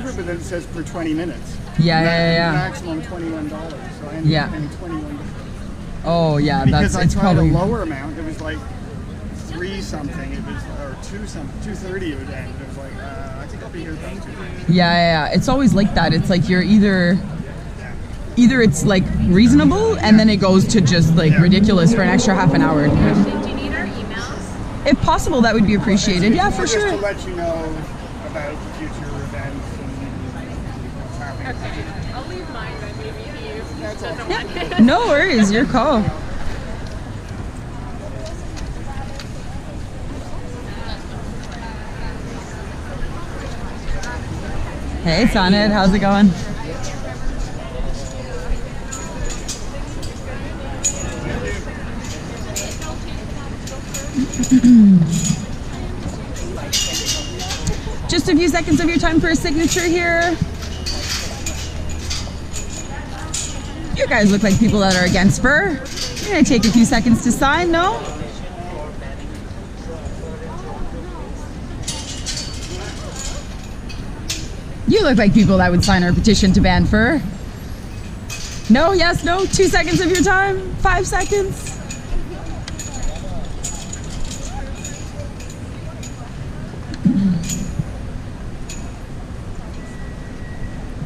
cheaper, but then it says for 20 minutes. Yeah. Maximum $21. So I ended up paying $21. Oh yeah, because it's I tried probably a lower amount. It was like 3 something. It was or 2 something, 230 it would end. It was like I think I'll be here about 2. Yeah. It's always like that. It's like you're either it's like reasonable and then it goes to just like ridiculous for an extra half an hour. Do you need our emails? If possible, that would be appreciated. Yeah, for sure. Just to let you know about future events and what's happening. Okay, I'll leave mine then. Maybe you doesn't want it. No worries, your call. Hey, Sonnet, how's it going? Just a few seconds of your time for a signature here. You guys look like people that are against fur. You're gonna take a few seconds to sign, no? You look like people that would sign our petition to ban fur. No, yes, no, 2 seconds of your time, 5 seconds.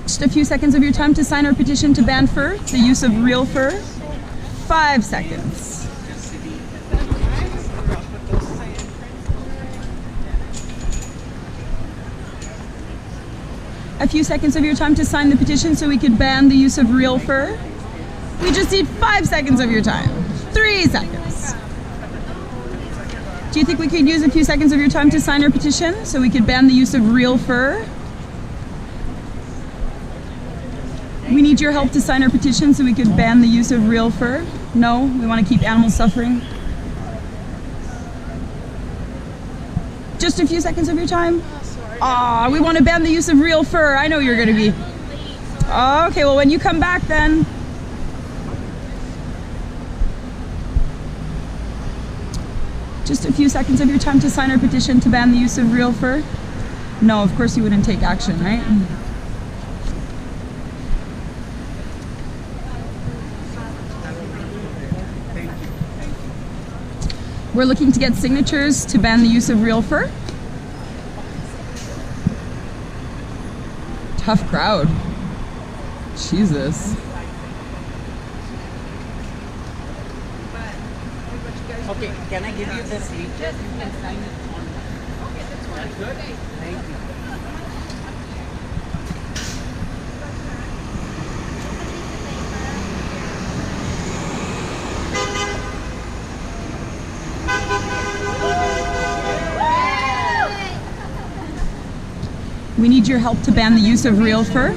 Just a few seconds of your time to sign our petition to ban fur, the use of real fur. 5 seconds. A few seconds of your time to sign the petition so we could ban the use of real fur. We just need 5 seconds of your time. 3 seconds. Do you think we could use a few seconds of your time to sign our petition so we could ban the use of real fur? We need your help to sign our petition so we could ban the use of real fur. No, we want to keep animals suffering. Just a few seconds of your time. Aw, we want to ban the use of real fur. I know you're going to be. Okay, well, when you come back then. Just a few seconds of your time to sign our petition to ban the use of real fur. No, of course you wouldn't take action, right? We're looking to get signatures to ban the use of real fur. Tough crowd. Jesus. Okay, can I give you this leaflet? You can sign it on. Okay, that's fine. Good? Thank you. We need your help to ban the use of real fur.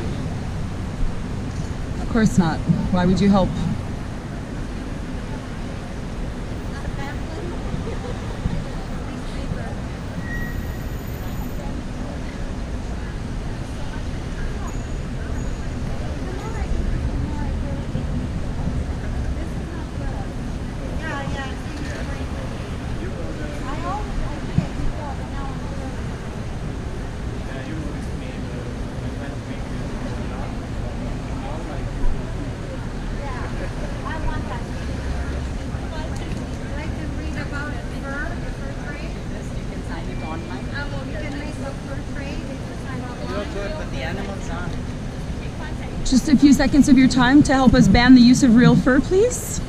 Of course not. Why would you help? Just a few seconds of your time to help us ban the use of real fur, please.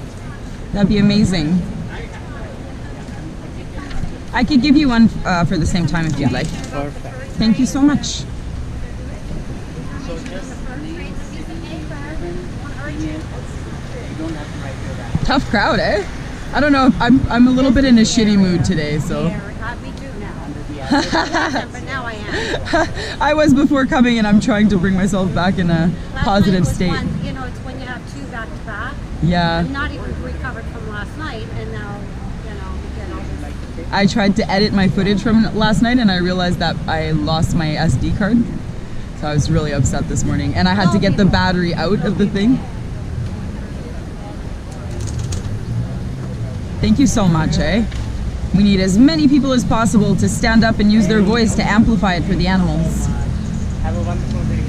That'd be amazing. I could give you one for the same time if you'd like. Perfect. Thank you so much. So just name, city, you don't have to write your address. Tough crowd, eh? I don't know. I'm a little bit in a shitty mood today, so. Me too now. But now I am. I was before coming, and I'm trying to bring myself back in a positive state. One, you know, it's when you have 2 back to back. Yeah. I'm not even recovered from last night, and now, you know, you get all this. I tried to edit my footage from last night, and I realized that I lost my SD card. So I was really upset this morning, and I had to get the battery out of the thing. Thank you so much, eh? We need as many people as possible to stand up and use their voice to amplify it for the animals. Have a wonderful day.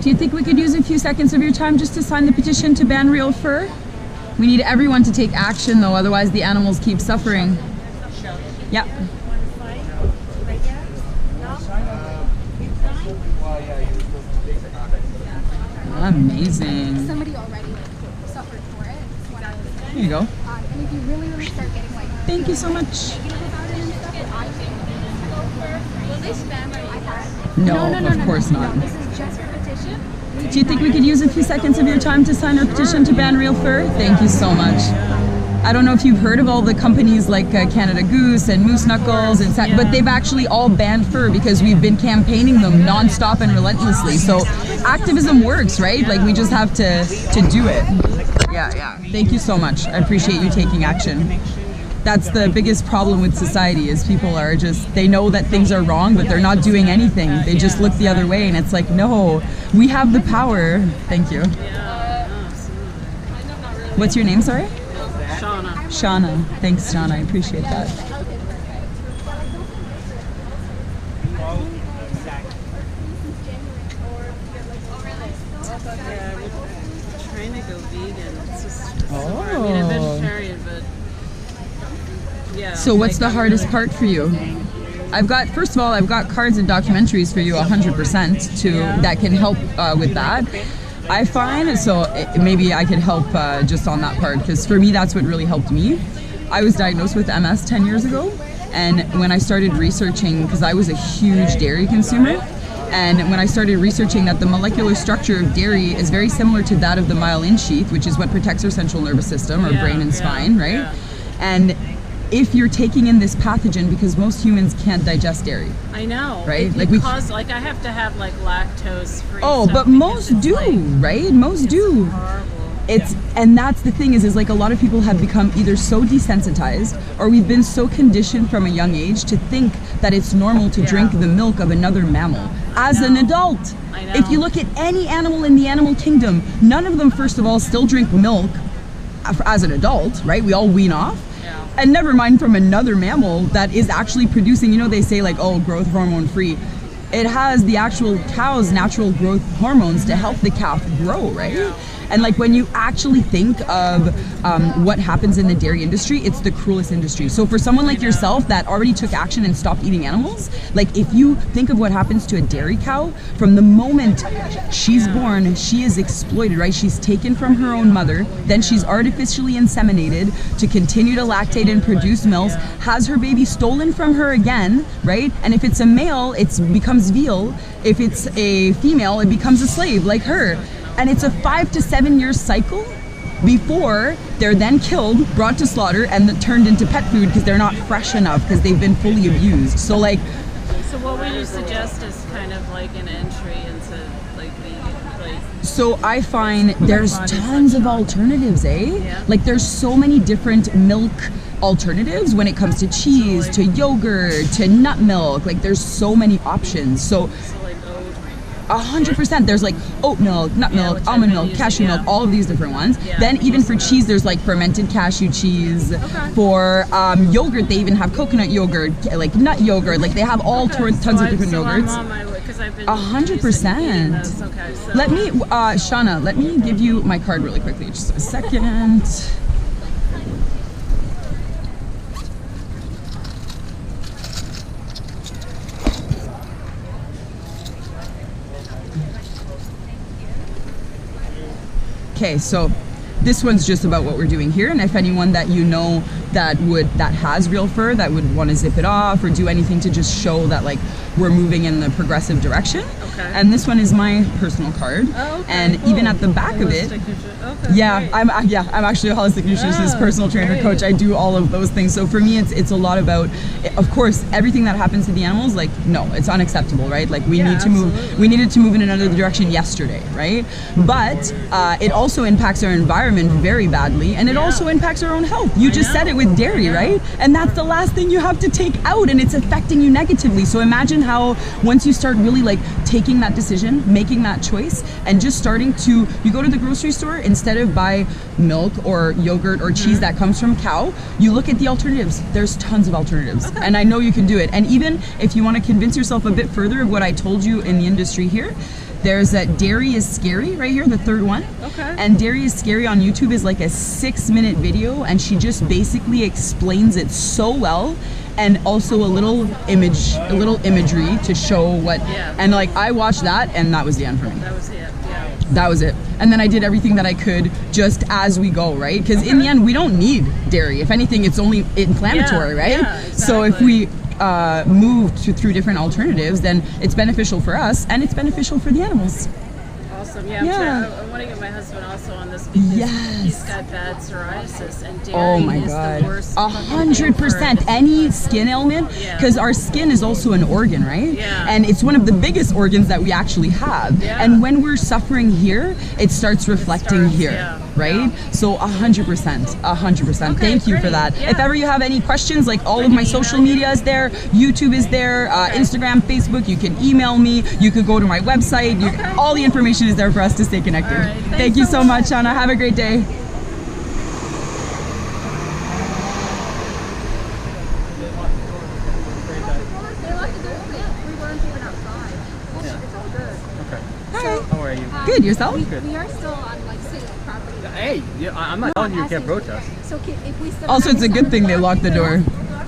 Do you think we could use a few seconds of your time just to sign the petition to ban real fur? We need everyone to take action though, otherwise the animals keep suffering. Yep. Amazing. Somebody already suffered for it. When I was Here you go. and if you really start getting like Thank you so much. negative about it and stuff, I think will they spam my iPad? No, of course not. This is just a petition. Do you think we could use a few seconds of your time to sign our petition to ban real fur? Thank you so much. I don't know if you've heard of all the companies like Canada Goose and Moose Knuckles, and but they've actually all banned fur because we've been campaigning them nonstop and relentlessly. So activism works, right? Like we just have to do it. Yeah. Thank you so much. I appreciate you taking action. That's the biggest problem with society is people are just, they know that things are wrong, but they're not doing anything. They just look the other way and it's like, no, we have the power. Thank you. What's your name, sorry? Shauna. Shauna. Thanks, Shauna. I appreciate that. Yeah, we're trying to go vegan. It's just I mean, I'm vegetarian, but yeah. So what's the hardest part for you? First of all, I've got cards and documentaries for you 100% that can help with that. I find, so maybe I could help just on that part, because for me, that's what really helped me. I was diagnosed with MS 10 years ago, and when I started researching, because I was a huge dairy consumer, and when I started researching that the molecular structure of dairy is very similar to that of the myelin sheath, which is what protects our central nervous system, or brain and spine, right? Yeah. And if you're taking in this pathogen, because most humans can't digest dairy. I know. Right? Like I have to have like lactose free. Oh, but most do, right? Most do. Horrible. And that's the thing is like a lot of people have become either so desensitized or we've been so conditioned from a young age to think that it's normal to drink the milk of another mammal as an adult. I know. If you look at any animal in the animal kingdom, none of them, first of all, still drink milk as an adult, right? We all wean off. And never mind from another mammal that is actually producing, you know, they say like, oh, growth hormone free. It has the actual cow's natural growth hormones to help the calf grow, right? And like when you actually think of what happens in the dairy industry, it's the cruelest industry. So for someone like yourself that already took action and stopped eating animals, like if you think of what happens to a dairy cow, from the moment she's born, she is exploited, right? She's taken from her own mother, then she's artificially inseminated to continue to lactate and produce milk, has her baby stolen from her again, right? And if it's a male, it becomes veal. If it's a female, it becomes a slave like her. And it's a 5 to 7 year cycle before they're then killed, brought to slaughter, and turned into pet food because they're not fresh enough because they've been fully abused. So like. So what would you suggest is kind of like an entry into like vegan, like? So I find there's tons of alternatives, eh? Yeah. Like there's so many different milk alternatives when it comes to cheese, to yogurt, to nut milk. Like there's so many options. So. 100%. There's like oat milk, nut milk, almond milk, cashew milk, all of these different ones. Then even for cheese, there's like fermented cashew cheese. For yogurt, they even have coconut yogurt, like nut yogurt. Like they have all tons of different yogurts. 100%. Okay, so. Let me, Shauna, let me give you my card really quickly. Just a second. Okay, so this one's just about what we're doing here, and if anyone that you know that has real fur that would want to zip it off or do anything to just show that like we're moving in the progressive direction. Okay. And this one is my personal card. Oh, okay, and cool. Even at the back of it, I'm actually a holistic nutritionist, personal trainer, coach. I do all of those things. So for me, it's a lot about, of course, everything that happens to the animals. Like, no, it's unacceptable, right? Like we need to move. We needed to move in another direction yesterday, right? But it also impacts our environment very badly, and it also impacts our own health. You just said it with with dairy, right? And that's the last thing you have to take out, and it's affecting you negatively. So imagine how once you start really like taking that decision, making that choice, and just starting to, you go to the grocery store, instead of buy milk or yogurt or cheese that comes from cow, you look at the alternatives. There's tons of alternatives, and I know you can do it. And even if you want to convince yourself a bit further of what I told you in the industry here, there's that Dairy is Scary right here, the third one. Okay. And Dairy is Scary on YouTube is like a 6-minute video, and she just basically explains it so well, and also a little imagery to show what. Yeah. And like I watched that, and that was the end for me. That was it. Yeah. That was it. And then I did everything that I could just as we go, right? Because in the end, we don't need dairy. If anything, it's only inflammatory, right? Yeah, exactly. So if we move through different alternatives, then it's beneficial for us and it's beneficial for the animals. Awesome. Yeah, I want to get my husband also on this because he's got bad psoriasis, and dairy is the worst. 100%. Any skin ailment, because our skin is also an organ, right? Yeah. And it's one of the biggest organs that we actually have. Yeah. And when we're suffering here, it starts reflecting here, right? So 100%, 100%. Okay, Thank you for great. that. Yeah. If ever you have any questions, like all of my social media is there, YouTube is there, Instagram, Facebook, you can email me, you could go to my website, all the information is there for us to stay connected. All right. Thank you so much, Anna. Have a great day. They locked the door. We weren't even outside. It's all good. Okay. How are you? Good, yourself? We are still on like city property. Hey, I'm not telling you can't protest. So if we still Also, it's a good thing they locked the door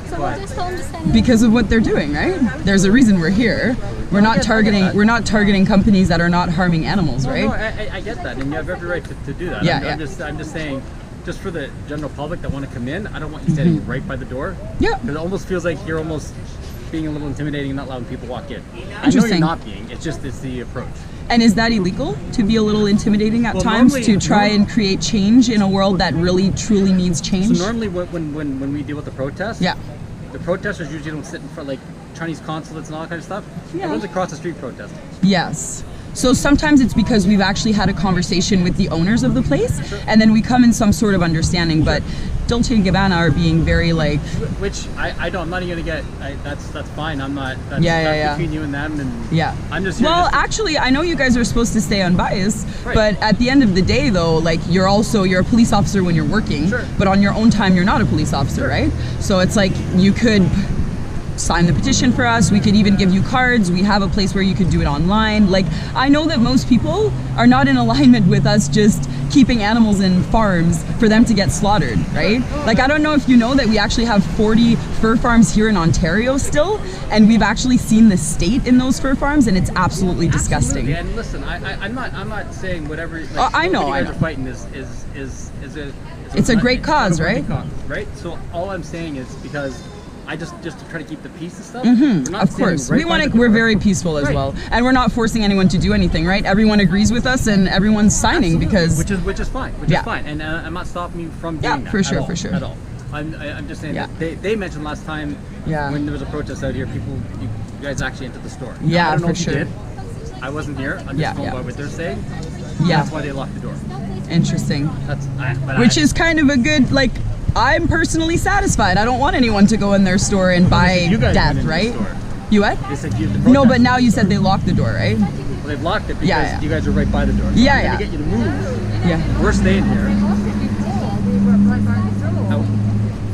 So we'll just tell them to stand because of what they're doing, right? There's a reason we're here. We're not targeting companies that are not harming animals, right? No, I get that, and you have every right to do that. Yeah, I'm just saying, just for the general public that want to come in, I don't want you standing right by the door. Yeah. Because it almost feels like you're almost being a little intimidating and not allowing people walk in. I know you're Interesting. not being. It's the approach. And is that illegal to be a little intimidating at times to try and create change in a world that really truly needs change? So normally when we deal with the protests, the protesters usually don't sit in front like Chinese consulates and all that kind of stuff. Everyone's across the street protesting. Yes. So sometimes it's because we've actually had a conversation with the owners of the place, and then we come in some sort of understanding. But Dolce and Gabbana are being very like, which I'm not even gonna get. That's fine. I'm not. That's, that's between you and them. And I'm just. Well, actually, I know you guys are supposed to stay unbiased, Right. but at the end of the day, though, like you're a police officer when you're working, but on your own time, you're not a police officer, right? So it's like you could sign the petition for us. We could even give you cards. We have a place where you could do it online. Like, I know that most people are not in alignment with us just keeping animals in farms for them to get slaughtered, right? Like, I don't know if you know that we actually have 40 fur farms here in Ontario still, and we've actually seen the state in those fur farms, and it's absolutely disgusting. And listen, I'm not saying whatever. Like, I know. What you guys are fighting is it's a great cause, right? Right. So all I'm saying is because I just to try to keep the peace and stuff. We're not of course, right we're very peaceful as well, and we're not forcing anyone to do anything, right? Everyone agrees with us, and everyone's signing because which is fine, which is fine, and I'm not stopping you from doing that. for sure, at all. I'm just saying that they mentioned last time when there was a protest out here, you guys actually entered the store. Yeah, I don't know for if you sure. did. I wasn't here. I'm just going by what they're saying. Yeah, that's why they locked the door. Interesting. Which is kind of a good like. I'm personally satisfied. I don't want anyone to go in their store and buy death, right? You what? They said you no, but now you said they locked the door, right? Well, they've locked it because you guys are right by the door. So yeah. To get you to move. Yeah. We're staying here. We were right by the door.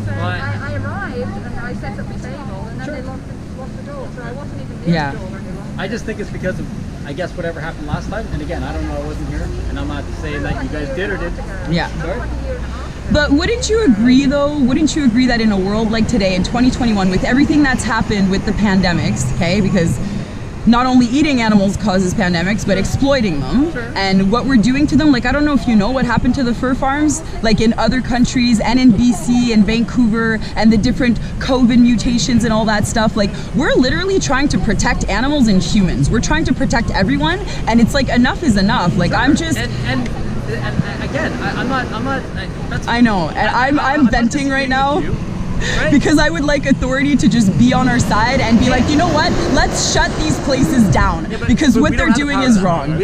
So I arrived and I set up the table and then they locked the door. So I wasn't even near the door when they locked it. I just think it's because of, I guess, whatever happened last time. And again, I don't know, I wasn't here. And I'm not saying that you guys did or didn't. Yeah. Sorry? But wouldn't you agree, though, that in a world like today, in 2021, with everything that's happened with the pandemics, okay, because not only eating animals causes pandemics, but exploiting them, and what we're doing to them, like, I don't know if you know what happened to the fur farms, like in other countries, and in BC and Vancouver, and the different COVID mutations and all that stuff, like, we're literally trying to protect animals and humans. We're trying to protect everyone, and it's like, enough is enough. Like, I'm just... And again, I'm not. That's, I know, and I'm venting right now. Right? Because I would like authority to just be on our side and be like, you know what? Let's shut these places down because what they're doing is wrong.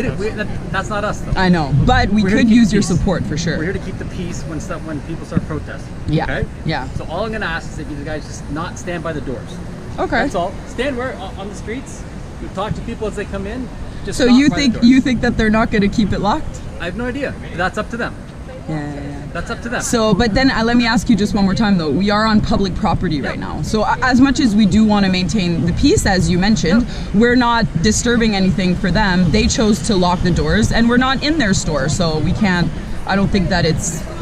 That's not us, though. I know, but we could use your support for sure. We're here to keep the peace when people start protesting. Yeah. Okay? Yeah. So all I'm gonna ask is that you guys just not stand by the doors. Okay. That's all. Stand where on the streets. We talk to people as they come in. Just so you think that they're not going to keep it locked? I have no idea. That's up to them. Yeah. That's up to them. So, but then let me ask you just one more time though. We are on public property right now. So as much as we do want to maintain the peace, as you mentioned, we're not disturbing anything for them. They chose to lock the doors and we're not in their store. So we can't, I don't think that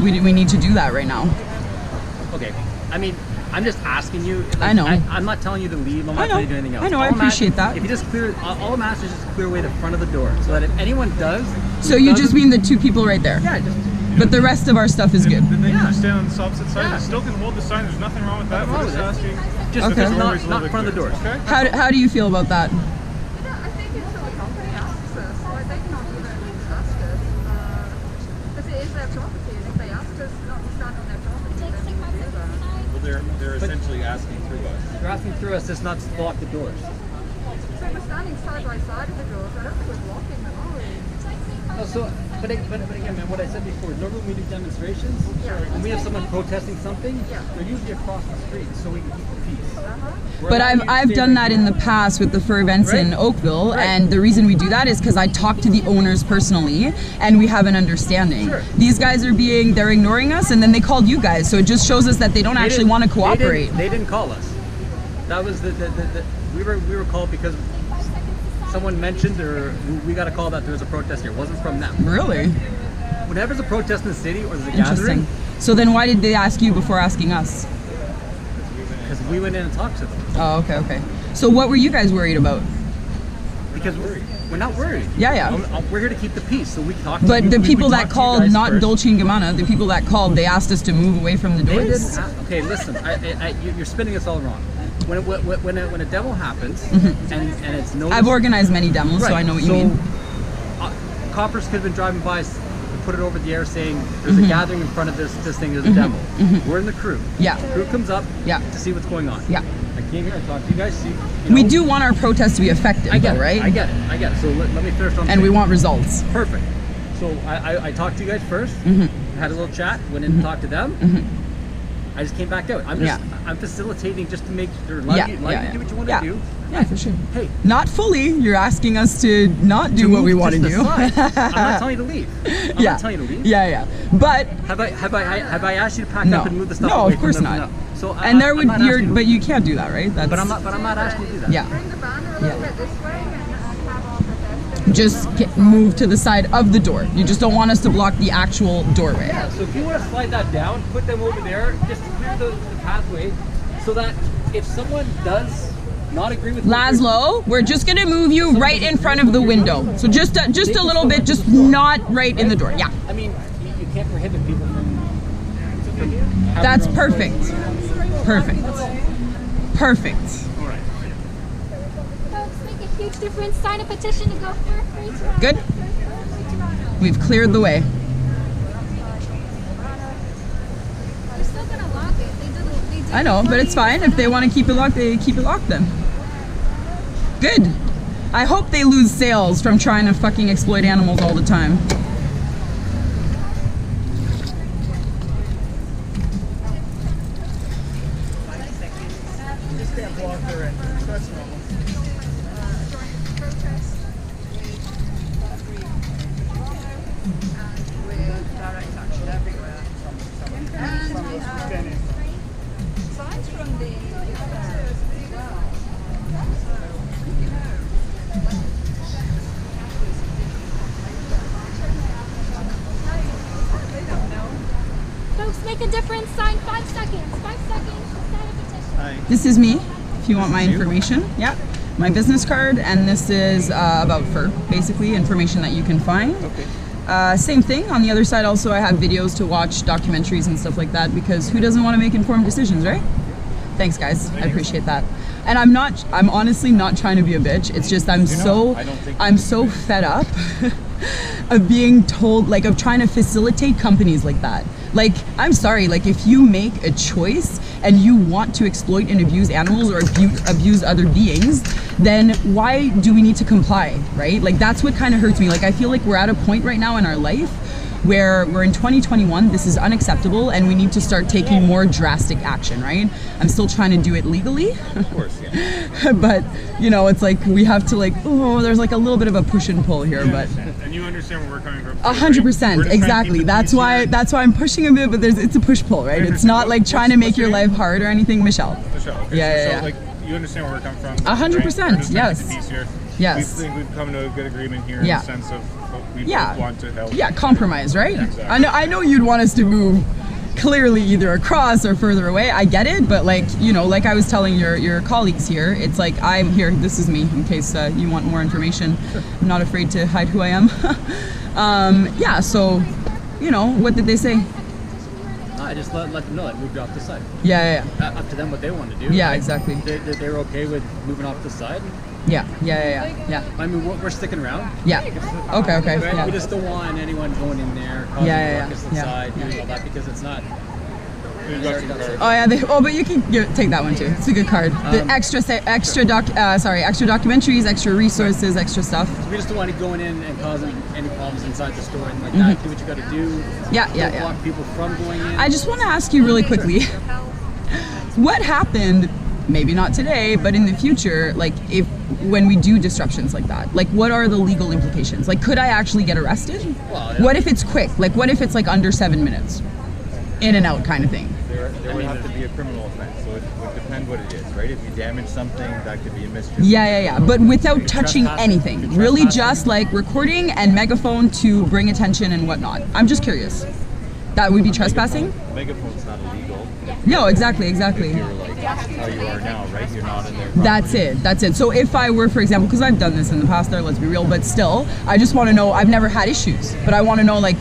we need to do that right now. Okay. I mean, I'm just asking you. Like, I know. I'm not telling you to leave. I'm not telling you to do anything else. I know. I appreciate that. If you just clear, all I'm asking is just clear away the front of the door, so that if anyone does. So you just mean the two people right there? Yeah. But the rest of our stuff is good. Then they can just stand on the opposite side. They still can hold the sign. There's nothing wrong with that. We're just asking. Just okay. not in front of the doors. Okay. How do you feel about that? I think it's the company asks us. Like they cannot even ask us. Because it is their property, and if they ask us not to stand on their property, then we can do that. Well, they're essentially asking through us. They're asking through us just not to block the doors. So we're standing side by side of the doors. I don't think we're blocking them, are we? But again, man, what I said before, normally when we do demonstrations, when we have someone protesting something, they're usually across the street, so we can keep the peace. But I've done that in the past with the fur events in Oakville, and the reason we do that is because I talk to the owners personally, and we have an understanding. Sure. These guys they're ignoring us, and then they called you guys, so it just shows us that they don't actually want to cooperate. They didn't call us. That was we were called because someone mentioned, or we got a call that there was a protest here. It wasn't from them. Really? Whenever there's a protest in the city or there's a Interesting. gathering. So then why did they ask you before asking us? Because we went in and talked to them. Oh, okay. So what were you guys worried about? Because we're not worried. Yeah. We're here to keep the peace, so we talk to But the people that called, not first. Dolce and Gabbana, the people that called, they asked us to move away from the doors? Okay, listen, you're spinning this all wrong. When a demo happens, and it's noticed. I've organized many demos, so I know what you mean. Coppers could have been driving by, put it over the air saying, there's a gathering in front of this thing, there's a demo. We're in the crew. Yeah. The crew comes up to see what's going on. Yeah. I came here and talked to you guys, see. We do want our protest to be effective, right? I get it. So let me finish on. And we want results. Perfect. So I talked to you guys first, had a little chat, went in and talked to them. I just came back out. I'm facilitating just to make sure you do what you want to do. Yeah, for sure. Hey, not fully. You're asking us to not do what we want to do. I'm not telling you to leave. I'm not telling you to leave. Yeah. But have I asked you to pack up and move the stuff? No, away of course from not. So and but you can't do that, right? But I'm not asking you to do that. Yeah. Bring the banner a little bit this way and have our protesters. Just move to the side of the door. You just don't want us to block the actual doorway. Yeah. So if you want to slide that down, put them over there, just to clear the pathway, so that if someone does not agree with Laszlo, we're just gonna move you right in front of the window. So just a little bit, just not right in the door. Yeah. I mean, you can't prohibit people from That's perfect. Perfect. Folks, make a huge difference. Sign a petition to go for free Toronto. Good. We've cleared the way. They're still gonna lock it. They did I know, but it's fine. If they want to keep it locked, they keep it locked then. Good. I hope they lose sales from trying to fucking exploit animals all the time. Just can't block their entrance. That's normal. Signs from the Folks, make a difference. Sign 5 seconds. 5 seconds. Sign a petition. Hi. This is me, if you want my information. Yeah. My business card, and this is about fur, basically, information that you can find. Okay. Same thing. On the other side, also, I have videos to watch, documentaries and stuff like that, because who doesn't want to make informed decisions, right? Thanks, guys. I appreciate that. And I'm honestly not trying to be a bitch. It's just I'm so fed up of being told, like, of trying to facilitate companies like that. Like, I'm sorry, like, if you make a choice and you want to exploit and abuse animals or abuse other beings, then why do we need to comply, right? Like, that's what kind of hurts me. Like, I feel like we're at a point right now in our life where we're in 2021, this is unacceptable, and we need to start taking more drastic action, right? I'm still trying to do it legally. Of course, yeah. But, you know, it's like we have to, like, oh, there's like a little bit of a push and pull here, but... And you understand where we're coming from. 100%, exactly. That's why I'm pushing a bit, but it's a push-pull, right? It's not like trying to make your life hard or anything. Michelle. Michelle. Okay, Yeah. So, like, you understand where we're coming from. 100%, yes. Yes. We think we've come to a good agreement here in the sense of we both want to help. Yeah, compromise, right? Exactly. I know you'd want us to move clearly either across or further away. I get it, but, like, you know, like I was telling your colleagues here, it's like, I'm here, this is me, in case you want more information. I'm not afraid to hide who I am. Yeah, so, you know, what did they say? I just let them know, like, moved off the side. Yeah. Up to them what they want to do. Yeah, like, exactly. They're okay with moving off the side. Yeah. I mean, we're sticking around. Yeah. Okay. Right? Yeah. We just don't want anyone going in there, causing ruckus inside, doing all that, because it's not. Oh yeah, but you can take that one too. It's a good card. The extra documentaries, extra resources, extra stuff. We just don't want to go in and causing any problems inside the store and like that. Do what you got to do. Don't block people from going in. I just want to ask you really quickly, what happened? Maybe not today, but in the future, like when we do disruptions like that, like what are the legal implications? Like, could I actually get arrested? Well, yeah. What if it's quick? Like, what if it's like under 7 minutes? In and out kind of thing. There would have to be a criminal offense, so it would depend what it is, right? If you damage something, that could be a mischief. Yeah. But without touching anything. Really just like recording and megaphone to bring attention and whatnot. I'm just curious. That would be trespassing? Megaphone's not illegal. No, exactly. If you're like how you are now, right? You're not in there. That's it. So if I were, for example, because I've done this in the past there, let's be real, but still, I just want to know, I've never had issues, but I want to know, like,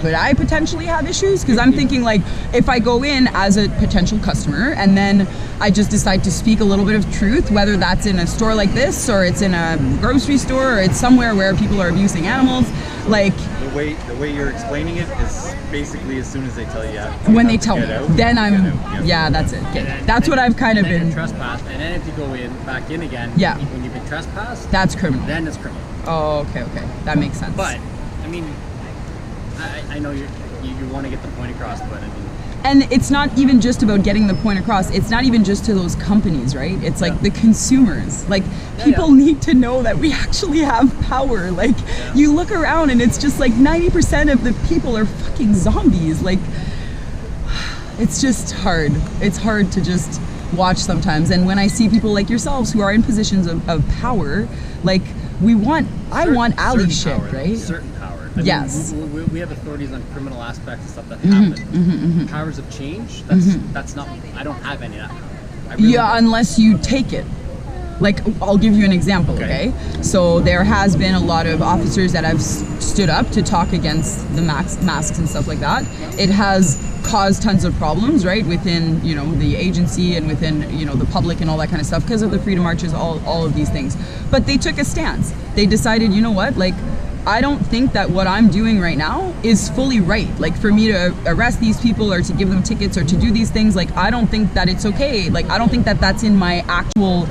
could I potentially have issues? Because I'm thinking, like, if I go in as a potential customer and then I just decide to speak a little bit of truth, whether that's in a store like this or it's in a grocery store or it's somewhere where people are abusing animals, like... The way you're explaining it is basically as soon as they tell you when they tell me, then I'm... Yeah, that's it. That's what I've kind of been... Trespass, and then if you go back in again, when you've been trespassed... That's criminal. Then it's criminal. Oh, okay. That makes sense. But, I mean... I know you want to get the point across, but I mean... And it's not even just about getting the point across. It's not even just to those companies, right? It's like the consumers. Like, people need to know that we actually have power. Like, you look around and it's just like 90% of the people are fucking zombies. Like, it's just hard. It's hard to just watch sometimes. And when I see people like yourselves who are in positions of power, like, I want alley shit, power, right? Certain power. I mean, we have authorities on criminal aspects and stuff that happen. Powers of change, that's not, I don't have any of that. Really don't. Unless you take it. Like, I'll give you an example, okay? So there has been a lot of officers that have stood up to talk against the masks and stuff like that. It has caused tons of problems, right, within, you know, the agency and within, you know, the public and all that kind of stuff because of the freedom marches, all of these things. But they took a stance. They decided, you know what, like, I don't think that what I'm doing right now is fully right. Like, for me to arrest these people or to give them tickets or to do these things, like, I don't think that it's okay. Like, I don't think that that's in my actual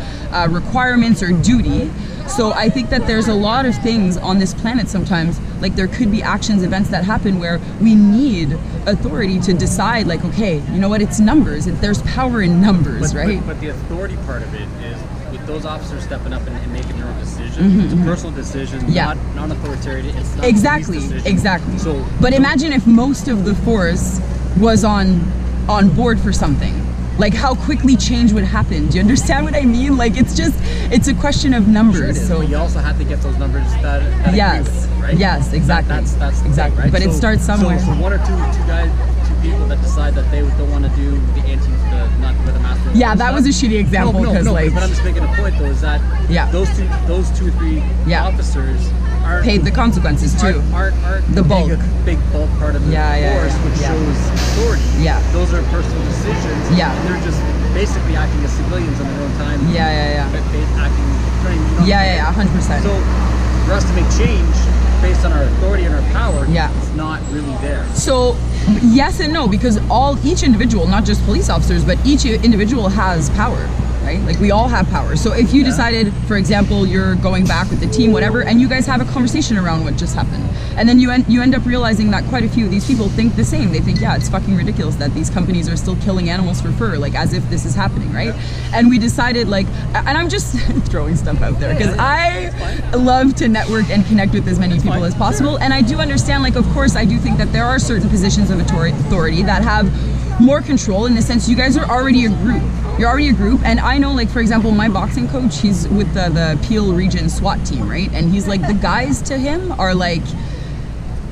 requirements or duty. So I think that there's a lot of things on this planet sometimes, like there could be actions, events that happen where we need authority to decide, like, okay, you know what, it's numbers. There's power in numbers, right? But the authority part of it is with those officers stepping up and making their own decision. It's a personal decision, not authoritarian. It's not exactly. So, but imagine if most of the force was on board for something. Like, how quickly change would happen. Do you understand what I mean? Like, it's a question of numbers. Sure, so you also have to get those numbers that agree with it, right? Yes, exactly. That's the exactly. thing, right? But it starts somewhere. So one or two people that decide that they don't want to do not wear the mask. Yeah, that was a shitty example because but I'm just making a point though, is that those two or three officers paid the consequences too. Aren't the bulk. Big bulk part of the force, which shows authority. Yeah. Those are personal decisions. Yeah. And they're just basically acting as civilians on their own time. Yeah. Acting, 100%. So for us to make change, based on our authority and our power, Yeah. it's not really there. So yes and no, because each individual, not just police officers, but each individual has power, right? Like we all have power. So if you decided, for example, you're going back with the team, whatever, and you guys have a conversation around what just happened, and then you end up realizing that quite a few of these people think the same. They think, yeah, it's fucking ridiculous that these companies are still killing animals for fur, like as if this is happening, right? And we decided, like, and I'm just throwing stuff out there because I love to network and connect with as many people as possible. And I do understand, like, of course, I do think that there are certain positions of authority that have more control, in the sense you guys are already a group. You're already a group, and I know, like, for example, my boxing coach, he's with the Peel Region SWAT team, right? And he's like, the guys to him are like,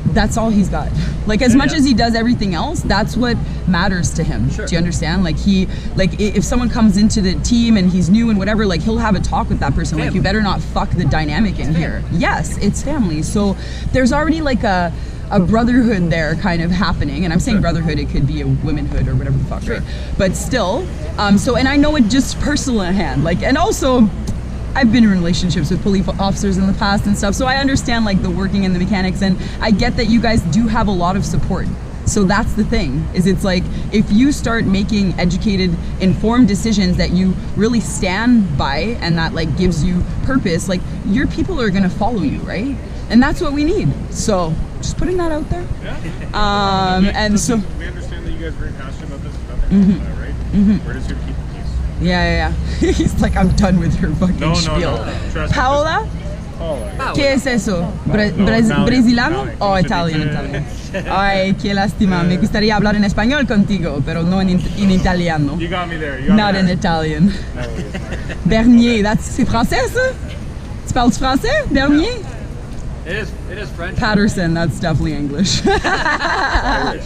that's all he's got. Like, as much as he does everything else, that's what matters to him. Sure. Do you understand? Like, if someone comes into the team and he's new and whatever, like, he'll have a talk with that person. Like, you better not fuck the dynamic in here. Yes, it's family. So there's already like a brotherhood there kind of happening. And I'm saying brotherhood, it could be a womanhood or whatever the fuck, right? But still, so, and I know it just personal at hand. Like, and also, I've been in relationships with police officers in the past and stuff, so I understand, like, the working and the mechanics, and I get that you guys do have a lot of support. So that's the thing, is it's like, if you start making educated, informed decisions that you really stand by and that, like, gives you purpose, like, your people are gonna follow you, right? And that's what we need. So just putting that out there. Yeah. And so we understand that you guys are very passionate about this stuff, right? We're just here to keep the peace. Yeah. He's like, I'm done with her fucking spiel. Trust me. Paola? ¿Qué es eso? ¿Brasiliano o Italian? Ay, qué lástima. Me gustaría hablar en español contigo, pero no en italiano. You got me there. Not in Italian. Bernier, c'est français, ça? Tu parles français? Bernier? It is French. Patterson, that's definitely English. Irish.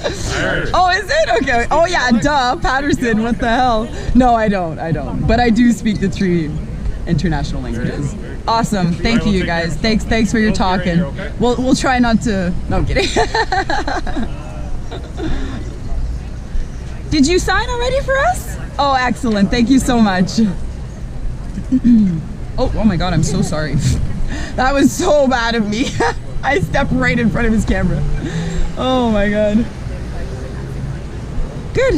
Oh, is it? Okay. Oh yeah, duh. Patterson, what the hell? No, I don't. But I do speak the 3 international languages. Awesome. Thank you, guys. Thanks for your talk, and we'll try not to. No, I'm kidding. Did you sign already for us? Oh, excellent. Thank you so much. Oh my God, I'm so sorry. That was so bad of me. I stepped right in front of his camera. Oh my God. Good.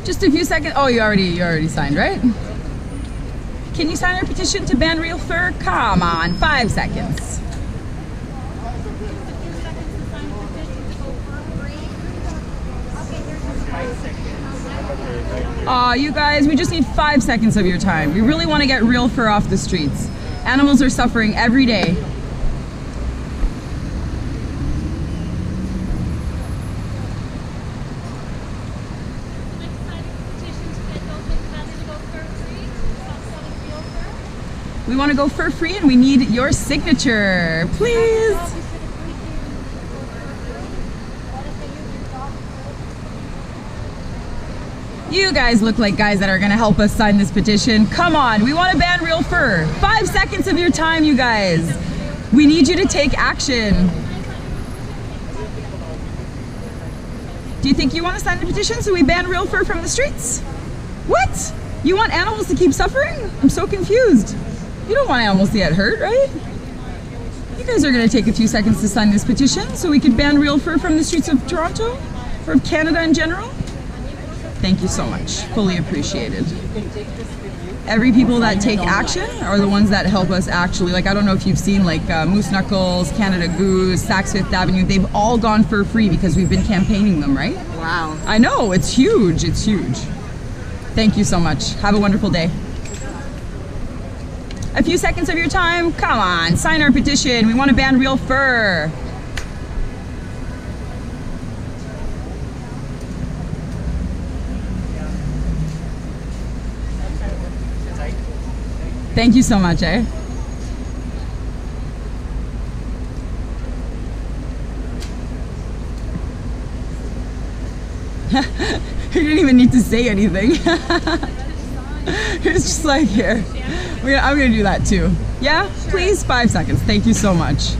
Just a few seconds. Oh, you already signed, right? Can you sign our petition to ban real fur? Come on, 5 seconds. Aw, you guys, we just need 5 seconds of your time. We really want to get real fur off the streets. Animals are suffering every day. We want to go fur free, and we need your signature, please. You guys look like guys that are going to help us sign this petition. Come on, we want to ban real fur. 5 seconds of your time, you guys. We need you to take action. Do you think you want to sign the petition so we ban real fur from the streets? What? You want animals to keep suffering? I'm so confused. You don't want animals to get hurt, right? You guys are going to take a few seconds to sign this petition so we can ban real fur from the streets of Toronto or of Canada in general. Thank you so much. Fully appreciated. Every people that take action are the ones that help us actually. Like, I don't know if you've seen, like, Moose Knuckles, Canada Goose, Saks Fifth Avenue. They've all gone fur free because we've been campaigning them, right? Wow. I know, it's huge. It's huge. Thank you so much. Have a wonderful day. A few seconds of your time. Come on, sign our petition. We want to ban real fur. Thank you so much, eh? He didn't even need to say anything. It's just like, here. I'm gonna do that too. Yeah? Please, 5 seconds. Thank you so much.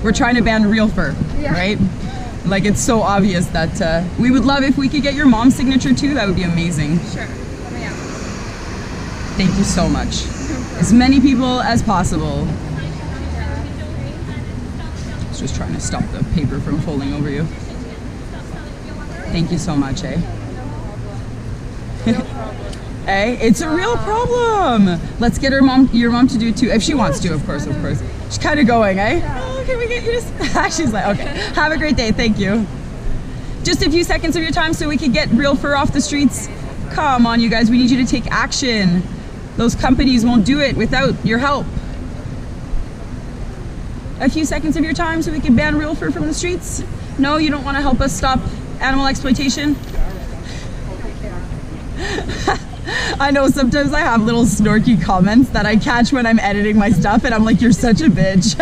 We're trying to ban real fur, right? Like, it's so obvious that we would love if we could get your mom's signature too. That would be amazing. Sure. Thank you so much. As many people as possible. I was just trying to stop the paper from falling over you. Thank you so much, eh? Hey, it's a real problem. Let's get your mom to do it too, if she wants to, of course. She's kind of going, eh? Oh, can we get you to? She's like, okay. Have a great day. Thank you. Just a few seconds of your time so we can get real fur off the streets. Come on, you guys. We need you to take action. Those companies won't do it without your help. A few seconds of your time so we can ban real fur from the streets. No, you don't want to help us stop animal exploitation? I know sometimes I have little snorky comments that I catch when I'm editing my stuff, and I'm like, you're such a bitch.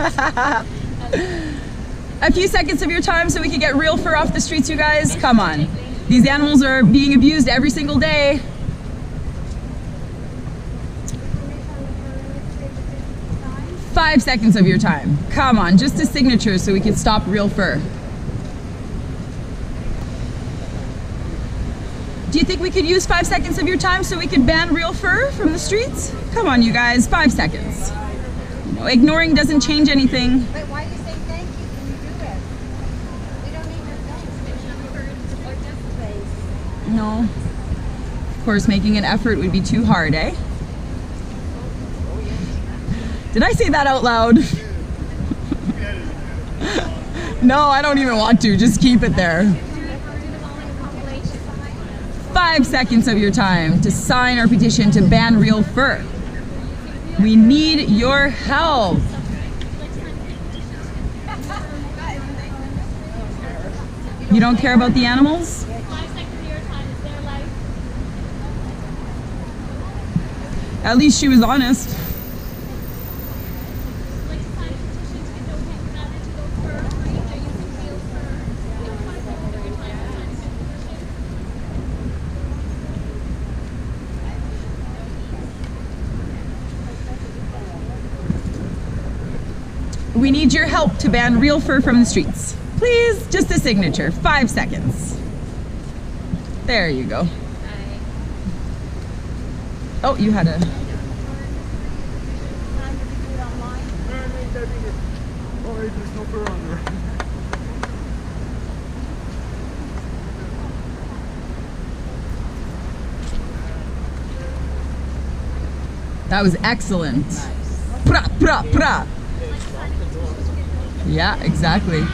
A few seconds of your time so we can get real fur off the streets, you guys. Come on. These animals are being abused every single day. Five seconds of your time. Come on, just a signature so we can stop real fur. Do you think we could use 5 seconds of your time so we could ban real fur from the streets? Come on, you guys, 5 seconds. You know, ignoring doesn't change anything. But why do you say thank you when you do it? We don't need your thanks. Or just face. No. Of course, making an effort would be too hard, eh? Did I say that out loud? No, I don't even want to. Just keep it there. 5 seconds of your time to sign our petition to ban real fur. We need your help. You don't care about the animals? 5 seconds of your time is their life. At least she was honest. Like to sign a petition to get those hanging out into those fur. They're using real fur. You know, 5 seconds of your time to sign a petition. We need your help to ban real fur from the streets. Please, just a signature, 5 seconds. There you go. Oh, you had a... There's no fur on there. That was excellent. Pra, pra, pra. Yeah, exactly.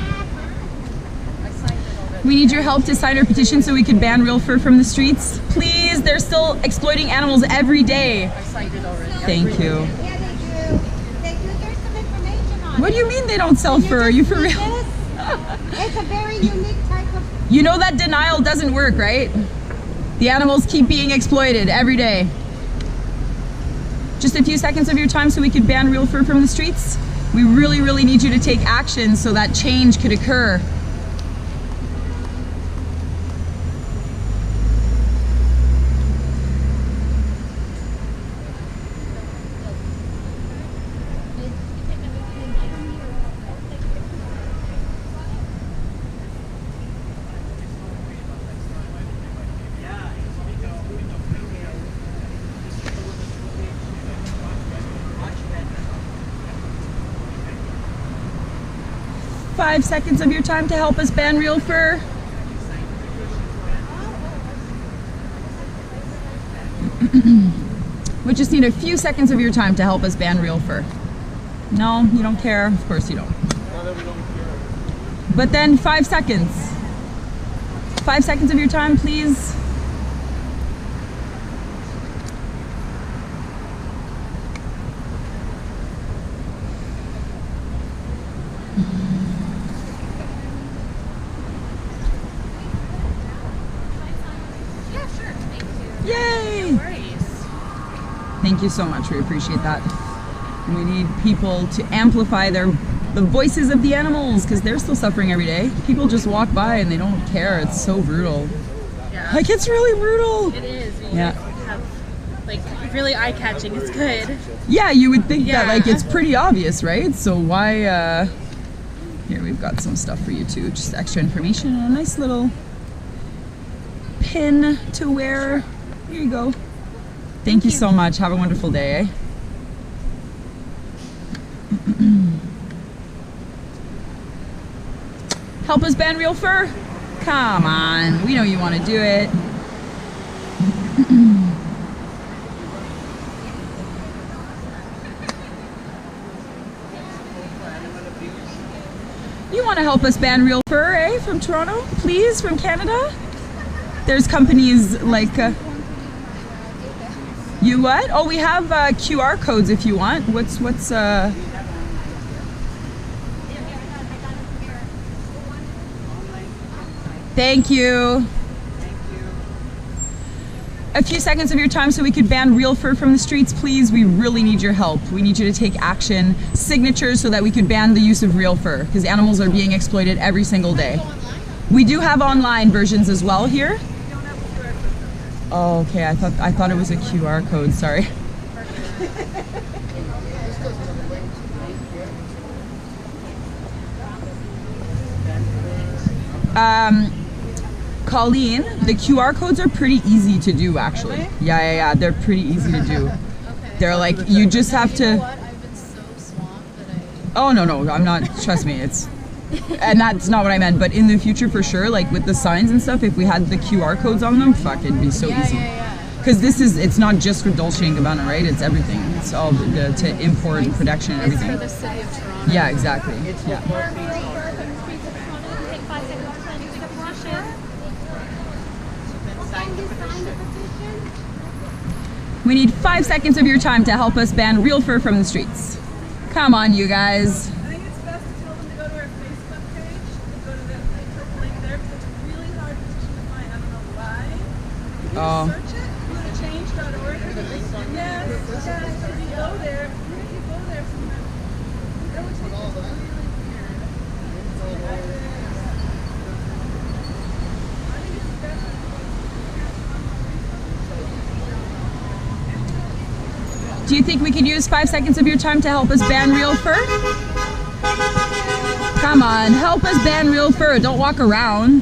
We need your help to sign our petition so we can ban real fur from the streets. Please, they're still exploiting animals every day. I signed it already. Thank you. Yeah, they do. They do. There's some information on it. What do you mean they don't sell fur? Are you for real? It's a very unique type of... You know that denial doesn't work, right? The animals keep being exploited every day. Just a few seconds of your time so we could ban real fur from the streets. We really, really need you to take action so that change could occur. Five seconds of your time to help us ban real fur. We just need a few seconds of your time to help us ban real fur. No, you don't care? Of course you don't. But then 5 seconds. 5 seconds of your time, please. Yay! Thank you so much. We appreciate that. We need people to amplify the voices of the animals because they're still suffering every day. People just walk by and they don't care. It's so brutal. Yeah, Like, it's really brutal. It is. You Yeah. have, like, really eye-catching. It's good. Yeah, you would think that, Yeah. like, it's pretty obvious, right? So why, here, we've got some stuff for you too. Just extra information and a nice little pin to wear. Here you go. Thank you so much. Have a wonderful day, eh? Help us ban real fur? Come on, we know you want to do it. You want to help us ban real fur, eh? From Toronto, please, from Canada? There's companies like... you what? Oh, we have QR codes if you want. What's Thank you. A few seconds of your time so we could ban real fur from the streets, please. We really need your help. We need you to take action, signatures, so that we could ban the use of real fur, because animals are being exploited every single day. We do have online versions as well here. Oh, okay. I thought it was a QR code. Sorry. Colleen, the QR codes are pretty easy to do, actually. Yeah. They're pretty easy to do. They're like, you just have to... I've been so swamped that Oh, no, I'm not. Trust me, it's... And that's not what I meant, but in the future, for sure, like with the signs and stuff, if we had the QR codes on them, fuck, it'd be so easy. Because it's not just for Dolce and Gabbana, right? It's everything. It's all to import and production and everything. For the city of Toronto. Yeah, exactly. Yeah. take 5 seconds to sign the petition. We need 5 seconds of your time to help us ban real fur from the streets. Come on, you guys. I think it's best to tell them to go to our Facebook page, to go to the Facebook link there, because it's a really hard petition to find. I don't know why. If you Oh. search it, go to change.org. Yes, if you go there, somewhere, that would take us really weird. Do you think we could use 5 seconds of your time to help us ban real fur? Come on, help us ban real fur. Don't walk around.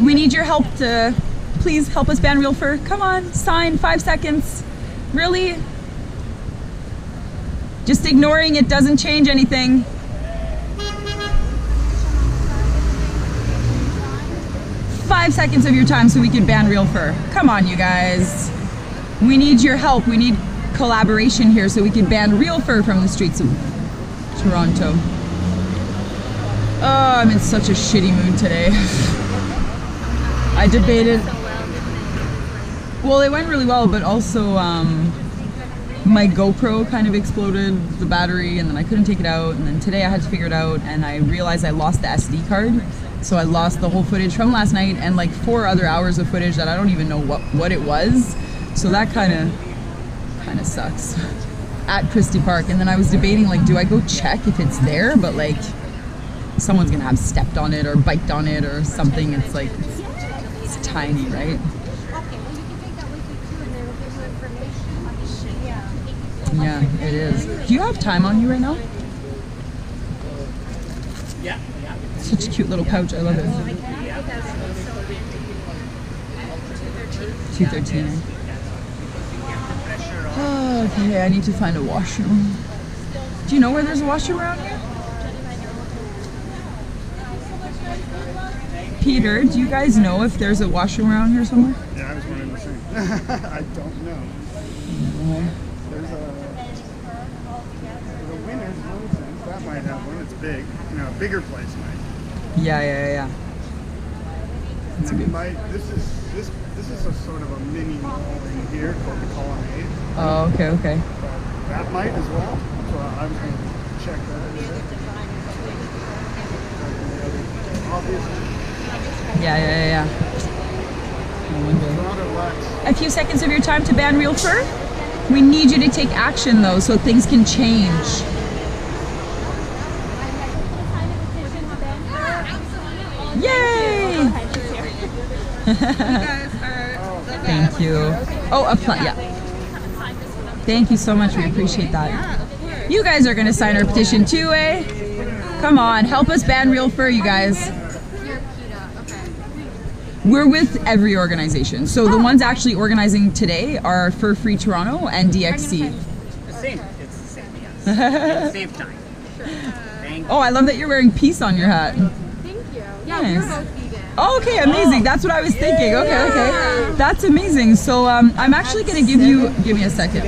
We need your help to please help us ban real fur. Come on, sign, 5 seconds. Really? Just ignoring it doesn't change anything. 5 seconds of your time so we can ban real fur. Come on, you guys. We need your help. We need collaboration here so we can ban real fur from the streets of Toronto. Oh, I'm in such a shitty mood today. I debated. Well, it went really well, but also my GoPro kind of exploded, the battery, and then I couldn't take it out. And then today I had to figure it out, and I realized I lost the SD card. So I lost the whole footage from last night and like 4 other hours of footage that I don't even know what it was. So that kind of sucks. At Christie Park, and then I was debating, like, do I go check if it's there? But like, someone's gonna have stepped on it or biked on it or something. It's like it's tiny, right? Yeah, it is. Do you have time on you right now? Yeah. Such a cute little pouch. I love it. 213. Oh, okay, I need to find a washroom. Do you know where there's a washroom around here? Peter, do you guys know if there's a washroom around here somewhere? Yeah, I was wondering the same. I don't know. There's a Winners Nonsense. That might have one. It's big. You know, a bigger place might. Yeah. That's a good. This is a sort of a mini mall in here called the Colonnade. Oh, okay. But that might as well. So I was going to check that. Obviously. Yeah. I wonder. A few seconds of your time to ban real fur? We need you to take action though, so things can change. Yay! Thank you. Oh, a plant, yeah. Thank you so much, we appreciate that. You guys are gonna sign our petition too, eh? Come on, help us ban real fur, you guys. We're with every organization. So the ones actually organizing today are Fur Free Toronto and DXC. The same. It's the same, yes. Same time. Thank you. Oh, I love that you're wearing peace on your hat. Thank you. Yeah, Nice. we're both vegan. Oh, okay, amazing. That's what I was thinking. Okay. That's amazing. So I'm actually gonna give me a second.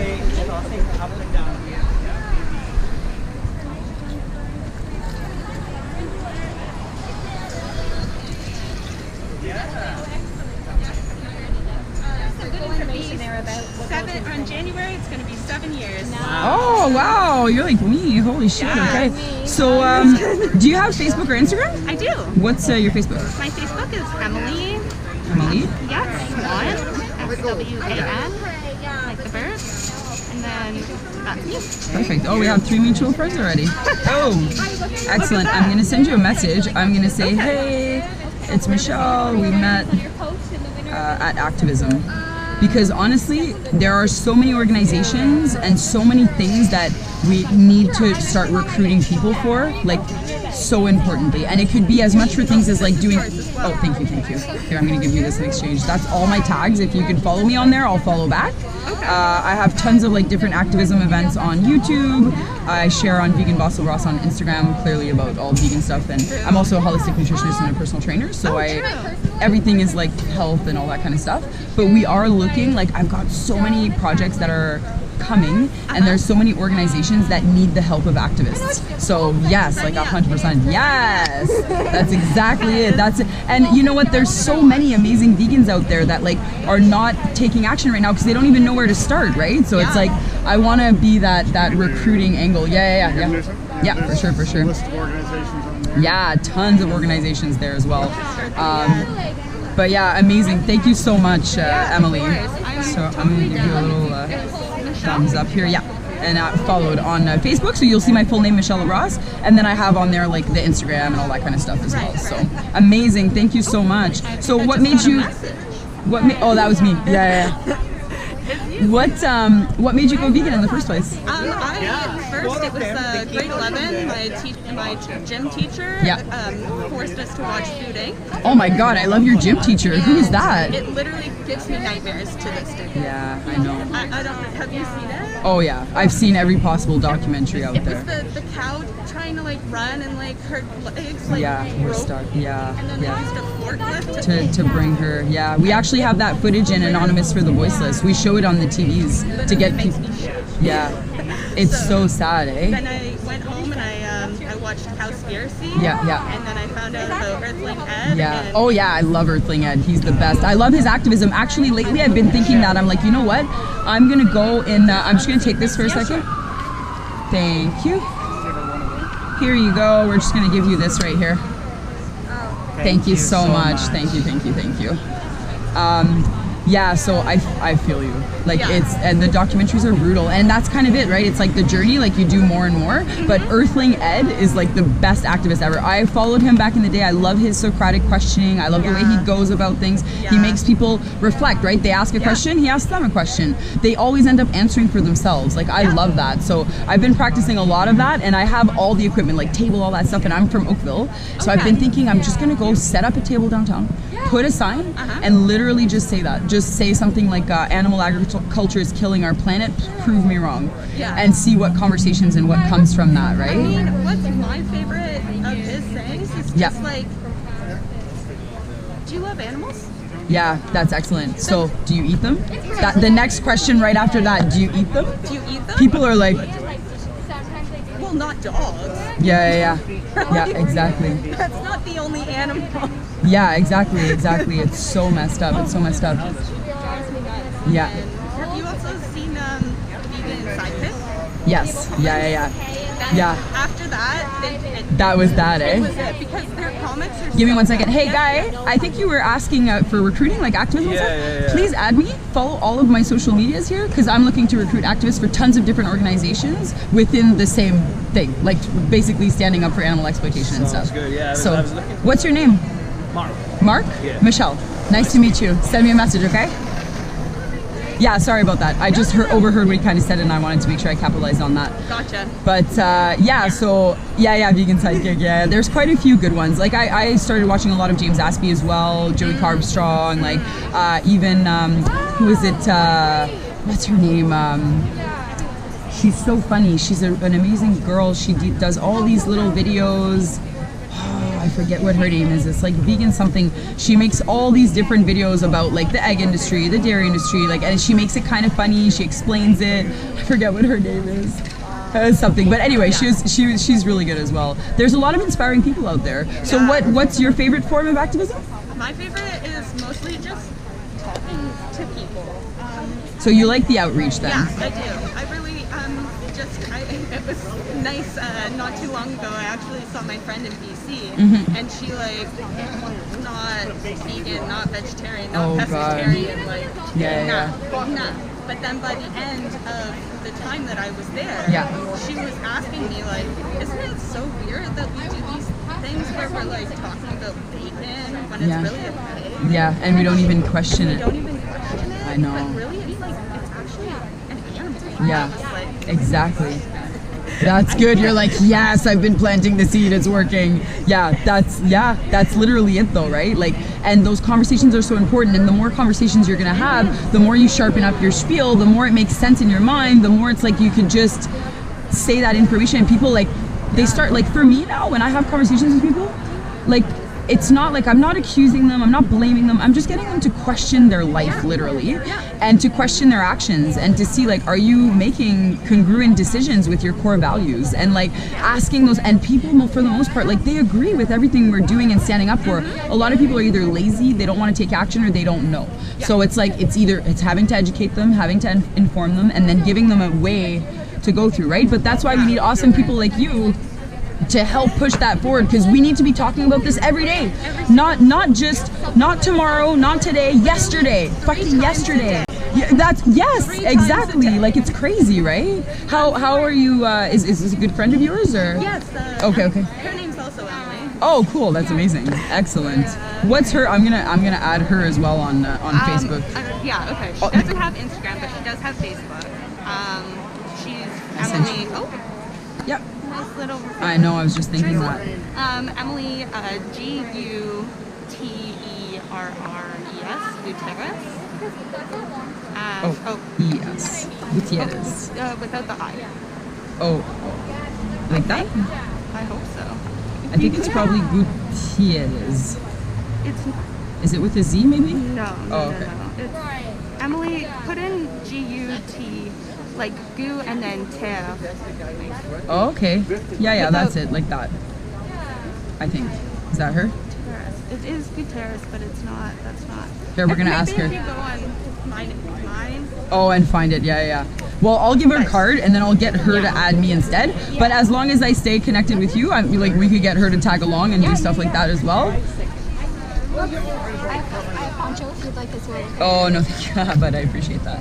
On January, it's going to be 7 years. Oh, wow. You're like me. Holy shit. Okay. So do you have Facebook or Instagram? I do. What's your Facebook? My Facebook is Emily. Emily? Yes, Swan. S-W-A-N. Like the bird. And then that's me. Perfect. Oh, we have 3 mutual friends already. Oh, excellent. I'm going to send you a message. I'm going to say, hey, it's Michelle. We met at Activism. Because honestly, there are so many organizations and so many things that we need to start recruiting people for, like so importantly. And it could be as much for things as like doing, oh, thank you. Here, I'm gonna give you this in exchange. That's all my tags. If you can follow me on there, I'll follow back. I have tons of like different activism events on YouTube. I share on Vegan Boss Labrosse on Instagram, clearly about all vegan stuff. And I'm also a holistic nutritionist and a personal trainer. So everything is like health and all that kind of stuff. But we are looking, like I've got so many projects that are coming and there's so many organizations that need the help of activists. So yes, like 100%, yes, that's exactly it. That's it. And you know what, there's so many amazing vegans out there that like are not taking action right now because they don't even know where to start, right? So it's like I want to be that recruiting angle. Yeah, for sure. List of organizations on there. Yeah, tons of organizations there as well. But yeah, amazing. Thank you so much, Emily. So I'm gonna give you a little thumbs up here. Yeah, and followed on Facebook, so you'll see my full name, Michelle Labrosse, and then I have on there like the Instagram and all that kind of stuff as well. So amazing. Thank you so much. So what made you? Oh, that was me. Yeah. What made you go vegan in the first place? First it was grade 11. My gym teacher forced us to watch Food Inc. Oh my god, I love your gym teacher. Who is that? It literally gives me nightmares to this day. Yeah, I know. I don't. Have you seen it? Oh yeah, I've seen every possible documentary out there. It was the cow trying to like run and like her legs like we're stuck. Yeah. And then they used a forklift to bring her. Yeah, we actually have that footage in Anonymous for the Voiceless. We show it on the TVs to get people. Yeah, it's so sad, eh? Then I went home and I watched Cowspiracy. Yeah. And then I found out about Earthling Ed. Yeah. Oh yeah, I love Earthling Ed. He's the best. I love his activism. Actually, lately I've been thinking that I'm like, you know what? I'm gonna go in. I'm just gonna take this for a second. Thank you. Here you go. We're just gonna give you this right here. Thank you so much. Thank you. Yeah, so I feel you. Like and the documentaries are brutal, and that's kind of it, right? It's like the journey, like you do more and more. But Earthling Ed is like the best activist ever. I followed him back in the day. I love his Socratic questioning. I love the way he goes about things. He makes people reflect, right? They ask a question, he asks them a question. They always end up answering for themselves. Like I love that. So I've been practicing a lot of that, and I have all the equipment, like table, all that stuff. And I'm from Oakville, so I've been thinking I'm just gonna go set up a table downtown, put a sign, and literally just say that. Just say something like animal agriculture is killing our planet, prove me wrong, and see what conversations and what comes from that, right? I mean, what's my favorite of his sayings is just like, do you love animals? Yeah, that's excellent. So, do you eat them? The next question right after that, do you eat them? Do you eat them? People are like, well, not dogs. Yeah, exactly. That's not the only animal. Yeah, exactly. It's so messed up. Yeah. Have you also seen Vegan Sidekick? Yes. Yeah. then Yeah. after that, That was that, eh? it was it, because their comments are Give me so 1 second. Hey, good. guy, I think you were asking for recruiting, like activism and stuff. Yeah. Please add me. Follow all of my social medias here because I'm looking to recruit activists for tons of different organizations within the same thing, like basically standing up for animal exploitation and Sounds stuff. good. Yeah, So, I was looking. what's your name? Mark. Mark? Yeah. Michelle. Nice to meet you. Send me a message, okay? Yeah, sorry about that. I just overheard what he kind of said and I wanted to make sure I capitalized on that. Gotcha. But yeah, so yeah, vegan sidekick. Yeah, there's quite a few good ones. Like I started watching a lot of James Aspey as well, Joey Carbstrong, like even who is it? What's her name? She's so funny. She's an amazing girl. She does all these little videos. I forget what her name is. It's like vegan something. She makes all these different videos about like the egg industry, the dairy industry, like, and she makes it kind of funny. She explains it. I forget what her name is. Something, but anyway, she's really good as well. There's a lot of inspiring people out there. So what's your favorite form of activism? My favorite is mostly just talking to people. So you like the outreach then? Yeah, I do. I really it was nice. Not too long ago, I actually saw my friend in BC, and she like not vegan, not vegetarian, not pescatarian, like nah. But then by the end of the time that I was there, she was asking me like, isn't it so weird that we do these things where we're like talking about bacon when it's really a pig? Yeah, and we don't even question it. We don't even question it. I know. But really, it's like it's actually an animal. Yeah, like, exactly. That's good. You're like, yes, I've been planting the seed. It's working. That's literally it though, right? Like, and those conversations are so important. And the more conversations you're gonna have, the more you sharpen up your spiel, the more it makes sense in your mind, the more it's like you can just say that information and people like, they start like, for me now, when I have conversations with people, like, it's not like I'm not accusing them, I'm not blaming them, I'm just getting them to question their life literally and to question their actions and to see like, are you making congruent decisions with your core values, and like asking those, and people for the most part, like they agree with everything we're doing and standing up for. A lot of people are either lazy, they don't want to take action, or they don't know. So it's like, it's having to educate them, having to inform them, and then giving them a way to go through, right? But that's why we need awesome people like you to help push that forward, because we need to be talking about this every day, not tomorrow, not today, yesterday, fucking yesterday. Yeah, exactly. Like, it's crazy, right? How are you? Is this a good friend of yours, or? Yes. Okay. Her name's also Emily. Oh, cool. That's amazing. Excellent. What's her? I'm gonna add her as well on Facebook. Yeah. Okay. She doesn't have Instagram, but she does have Facebook. She's Emily. Oh. Yep. Nice little. I know. I was just thinking that. Emily Guterres. Gutierrez. Yes. Gutierrez. Without the I. Oh. Like that? I hope so. I think it's probably Gutierrez. It's. Is it with a Z maybe? No. Oh, okay. No. It's Emily. Put in G-U-T, like goo and then terre. Oh, okay. Yeah, that's it, like that. I think. Is that her? It is Gutierrez, but it's not. That's not. Here, we're gonna ask her. Maybe if you go on mine. Oh, and find it. Yeah. Well, I'll give her a card, and then I'll get her to add me instead. But as long as I stay connected with you, I'm like, we could get her to tag along and do stuff like that as well. I have poncho if you'd like as well. Oh no, thank you. But I appreciate that.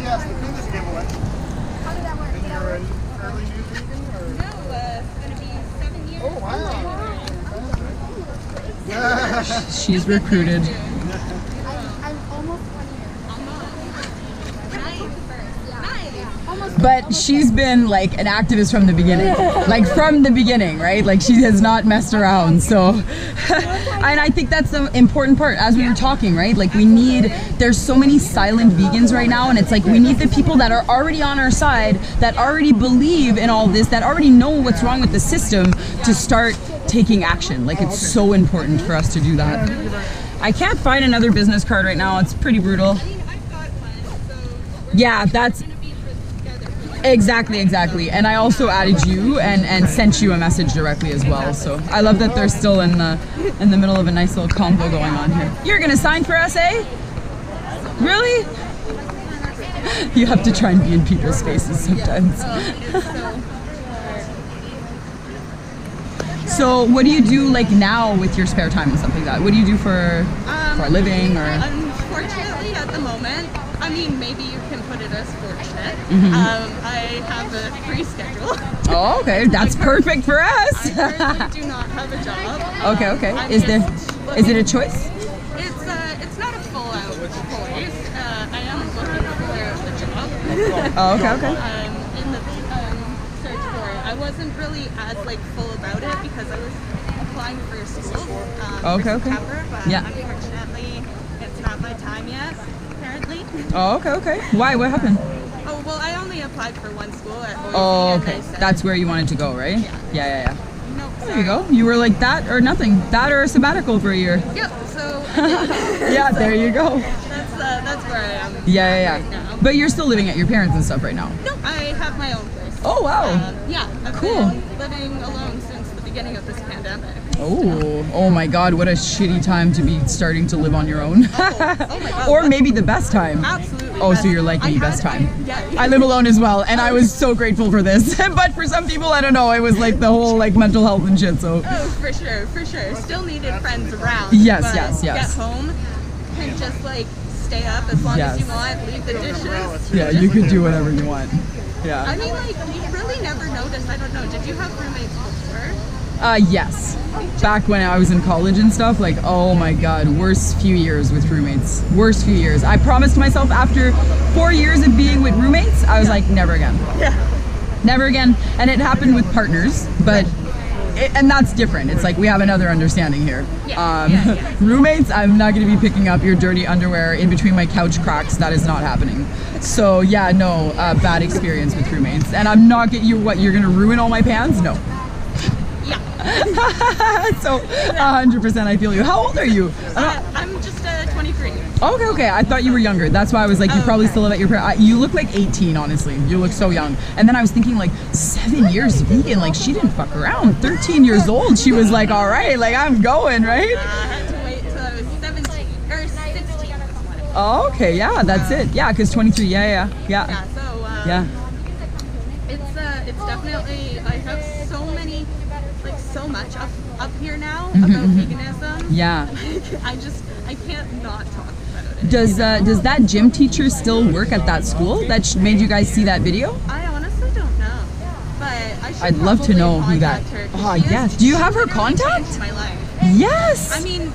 Yes, the fitness giveaway. How did that work? And you're an early new vegan, or? No, it's going to be 7 years. Oh, wow. She's recruited. I'm almost 1 year. Nice. Almost. But she's been like an activist from the beginning. Like from the beginning, right? Like she has not messed around. So and I think that's the important part, as we were talking, right? Like there's so many silent vegans right now, and it's like we need the people that are already on our side, that already believe in all this, that already know what's wrong with the system, to start taking action. Like, it's so important for us to do that. I can't find another business card right now. It's pretty brutal. Yeah, that's Exactly. And I also added you and sent you a message directly as well. So I love that they're still in the middle of a nice little convo going on here. You're gonna sign for us, eh? Really? You have to try and be in people's faces sometimes. So what do you do like now with your spare time and stuff like that? What do you do for a living or? Unfortunately, at the moment, I mean, maybe you can put it as fortunate. I have a free schedule. Oh, okay, that's perfect for us. I currently do not have a job. Okay. I'm Is just it a choice? It's not a full out choice. I am looking for a job. Oh, okay. In the search for it, I wasn't really as like full about it because I was applying for schools for September, but unfortunately, it's not my time yet. Apparently. Oh, okay. Why? What happened? Oh, well, I only applied for one school at Boise. Oh, and okay. they said, That's where you wanted to go, right? Yeah. Nope, There you go. You were like that or nothing. That or a sabbatical for a year. Yep. So. Yeah, there you go. That's where I am. Yeah. Right now. But you're still living at your parents' and stuff right now. No, I have my own place. Oh wow. I've cool. been living alone since the beginning of this pandemic. Oh my God! What a shitty time to be starting to live on your own. Oh my God. Or maybe the best time. Absolutely. Oh, so you're like me, best time. Yeah. I live alone as well, and I was so grateful for this. But for some people, I don't know. It was like the whole like mental health and shit. So. Oh, for sure. Still needed friends around. Yes. Get home, can just like stay up as long as you want, leave the dishes. Yeah, you can do whatever you want. Yeah. I mean, like, you really never noticed. I don't know. Did you have roommates before? Yes. Back when I was in college and stuff, like, oh my God, worst few years with roommates. Worst few years. I promised myself after 4 years of being with roommates, I was like, never again. Yeah. Never again. And it happened with partners, but, and that's different. It's like we have another understanding here. Roommates, I'm not going to be picking up your dirty underwear in between my couch cracks. That is not happening. So yeah, no, bad experience with roommates. And I'm not getting you, what, you're going to ruin all my pants? No. So 100% I feel you. How old are you? I'm just 23. Okay. I thought you were younger. That's why I was like, you probably still live at your parents. You look like 18, honestly. You look so young. And then I was thinking like 7 years vegan. Like she didn't fuck around. 13 years old. She was like, all right, like I'm going, right? I had to wait till I was 17 or 16. Oh, okay. Yeah, that's it. Yeah, because 23. Yeah. So it's definitely, I have so much up here now about veganism. Yeah. I can't not talk about it. Does that gym teacher still work at that school that made you guys see that video? I honestly don't know, but I'd love to know who that. Oh yes. Do you have her contact? My life. Yes. I mean,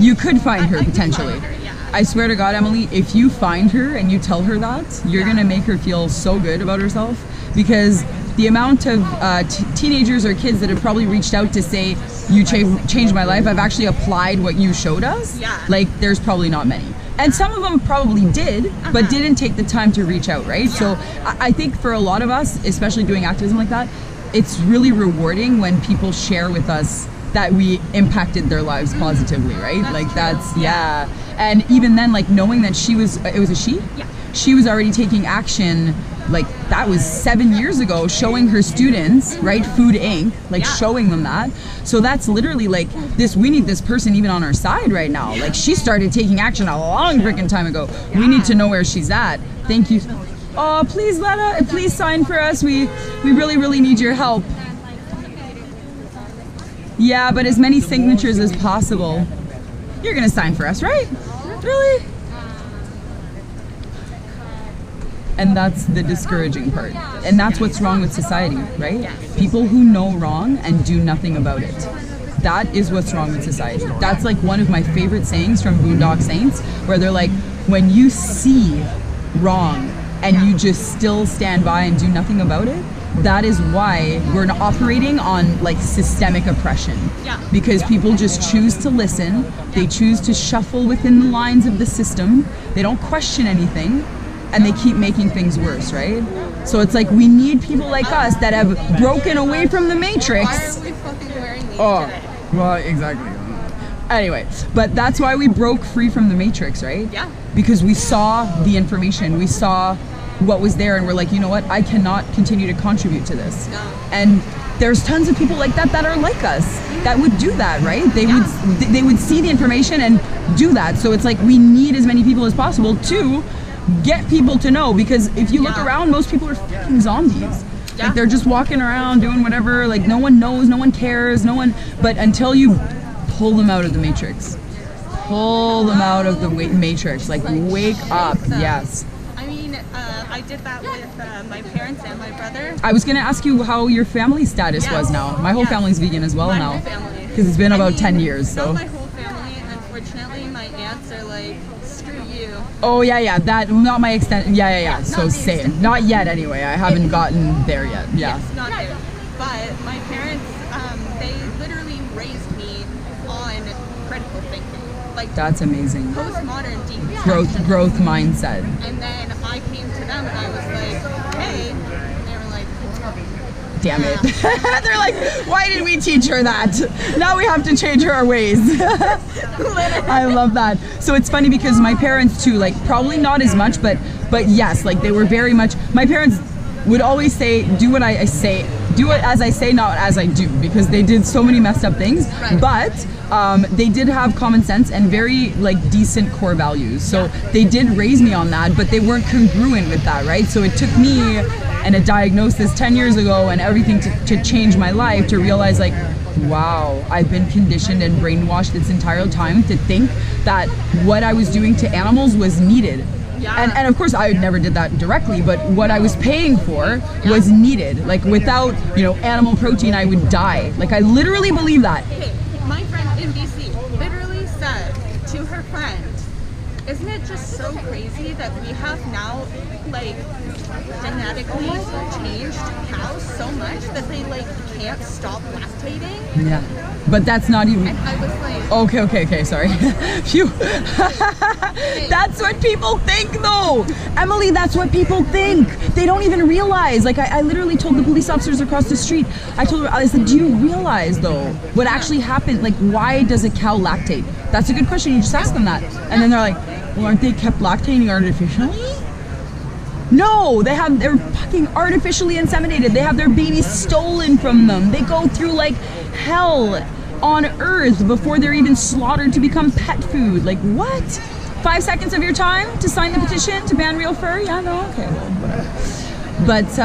you could find her potentially. Find her, yeah. I swear to God, Emily, if you find her and you tell her that, you're gonna make her feel so good about herself, because the amount of teenagers or kids that have probably reached out to say, you changed my life, I've actually applied what you showed us, like there's probably not many. And some of them probably did, but didn't take the time to reach out, right? So I think for a lot of us, especially doing activism like that, it's really rewarding when people share with us that we impacted their lives positively, right? Like that's, And even then, like knowing that it was a she? Yeah. She was already taking action, like that was 7 years ago, showing her students, right, Food Inc., like showing them that. So that's literally like we need this person even on our side right now. Like she started taking action a long freaking time ago. We need to know where she's at. Thank you. Oh, please please sign for us. We really need your help. Yeah, but as many signatures as possible. You're gonna sign for us, right? Really? And that's the discouraging part. And that's what's wrong with society, right? People who know wrong and do nothing about it. That is what's wrong with society. That's like one of my favorite sayings from Boondock Saints, where they're like, when you see wrong and you just still stand by and do nothing about it, that is why we're operating on like systemic oppression. Because people just choose to listen, they choose to shuffle within the lines of the system, they don't question anything, and they keep making things worse, right? So it's like we need people like us that have broken away from the matrix. Why are we fucking wearing these today? Well, exactly. Anyway, but that's why we broke free from the matrix, right? Yeah. Because we saw the information, we saw what was there and were like, you know what, I cannot continue to contribute to this. And there's tons of people like that that are like us that would do that, right? They would see the information and do that. So it's like we need as many people as possible to get people to know, because if you look around, most people are fucking zombies. Like they're just walking around doing whatever, like no one knows, no one cares, no one, but until you pull them out of the matrix. Pull them out of the matrix, like wake up, yes. I mean, I did that with my parents and my brother. I was gonna ask you how your family status was now. My whole family's vegan as well now. Because it's been about 10 years, so. Not my whole family, unfortunately, my aunts are like, screw you. Oh yeah, that, not my extent, yeah. So same. Not yet anyway, I haven't gotten there yet, yeah. Yes, not there. But my parents, they literally raised me on critical thinking. Like, that's amazing. Postmodern deconstruction. Growth mindset. And then I came to them and I was like, hey, and they were like, damn it. They're like, why did we teach her that? Now we have to change our ways. I love that. So it's funny because my parents too, like probably not as much, but yes, like they were very much, my parents would always say, do what I say, do it as I say, not as I do, because they did so many messed up things, but they did have common sense and very like decent core values. So they did raise me on that, but they weren't congruent with that, right? So it took me and a diagnosis 10 years ago and everything to change my life, to realize like, wow, I've been conditioned and brainwashed this entire time to think that what I was doing to animals was needed. And of course I never did that directly, but what I was paying for was needed. Like without, animal protein, I would die. Like I literally believe that. Hey, my friend in BC literally said to her friend, isn't it just so crazy that we have now like genetically changed cows so much that they like can't stop lactating? Yeah, but that's not even. And I was like, okay, sorry. Phew. That's what people think though. Emily, that's what people think. They don't even realize. Like I literally told the police officers across the street, I said, do you realize though what actually happened? Like why does a cow lactate? That's a good question, you just ask them that. And then they're like, well, aren't they kept lactating artificially? No, they're fucking artificially inseminated. They have their babies stolen from them. They go through like hell on earth before they're even slaughtered to become pet food. Like what? 5 seconds of your time to sign the petition to ban real fur? Yeah, no, okay, well, whatever. But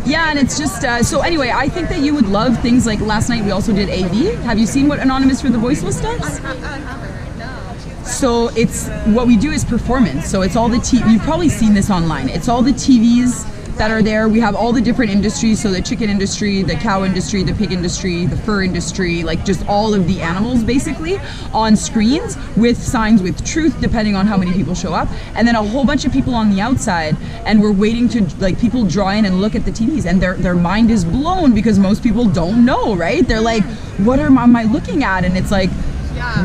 yeah, and it's just, so anyway, I think that you would love things like last night we also did AV. Have you seen what Anonymous for the Voiceless does? I haven't, no. So it's, what we do is performance. So it's all the you've probably seen this online. It's all the TVs that are there. We have all the different industries. So the chicken industry, the cow industry, the pig industry, the fur industry, like just all of the animals basically on screens with signs with truth, depending on how many people show up. And then a whole bunch of people on the outside. And we're waiting to, like, people draw in and look at the TVs and their mind is blown because most people don't know, right? They're like, what am I looking at? And it's like,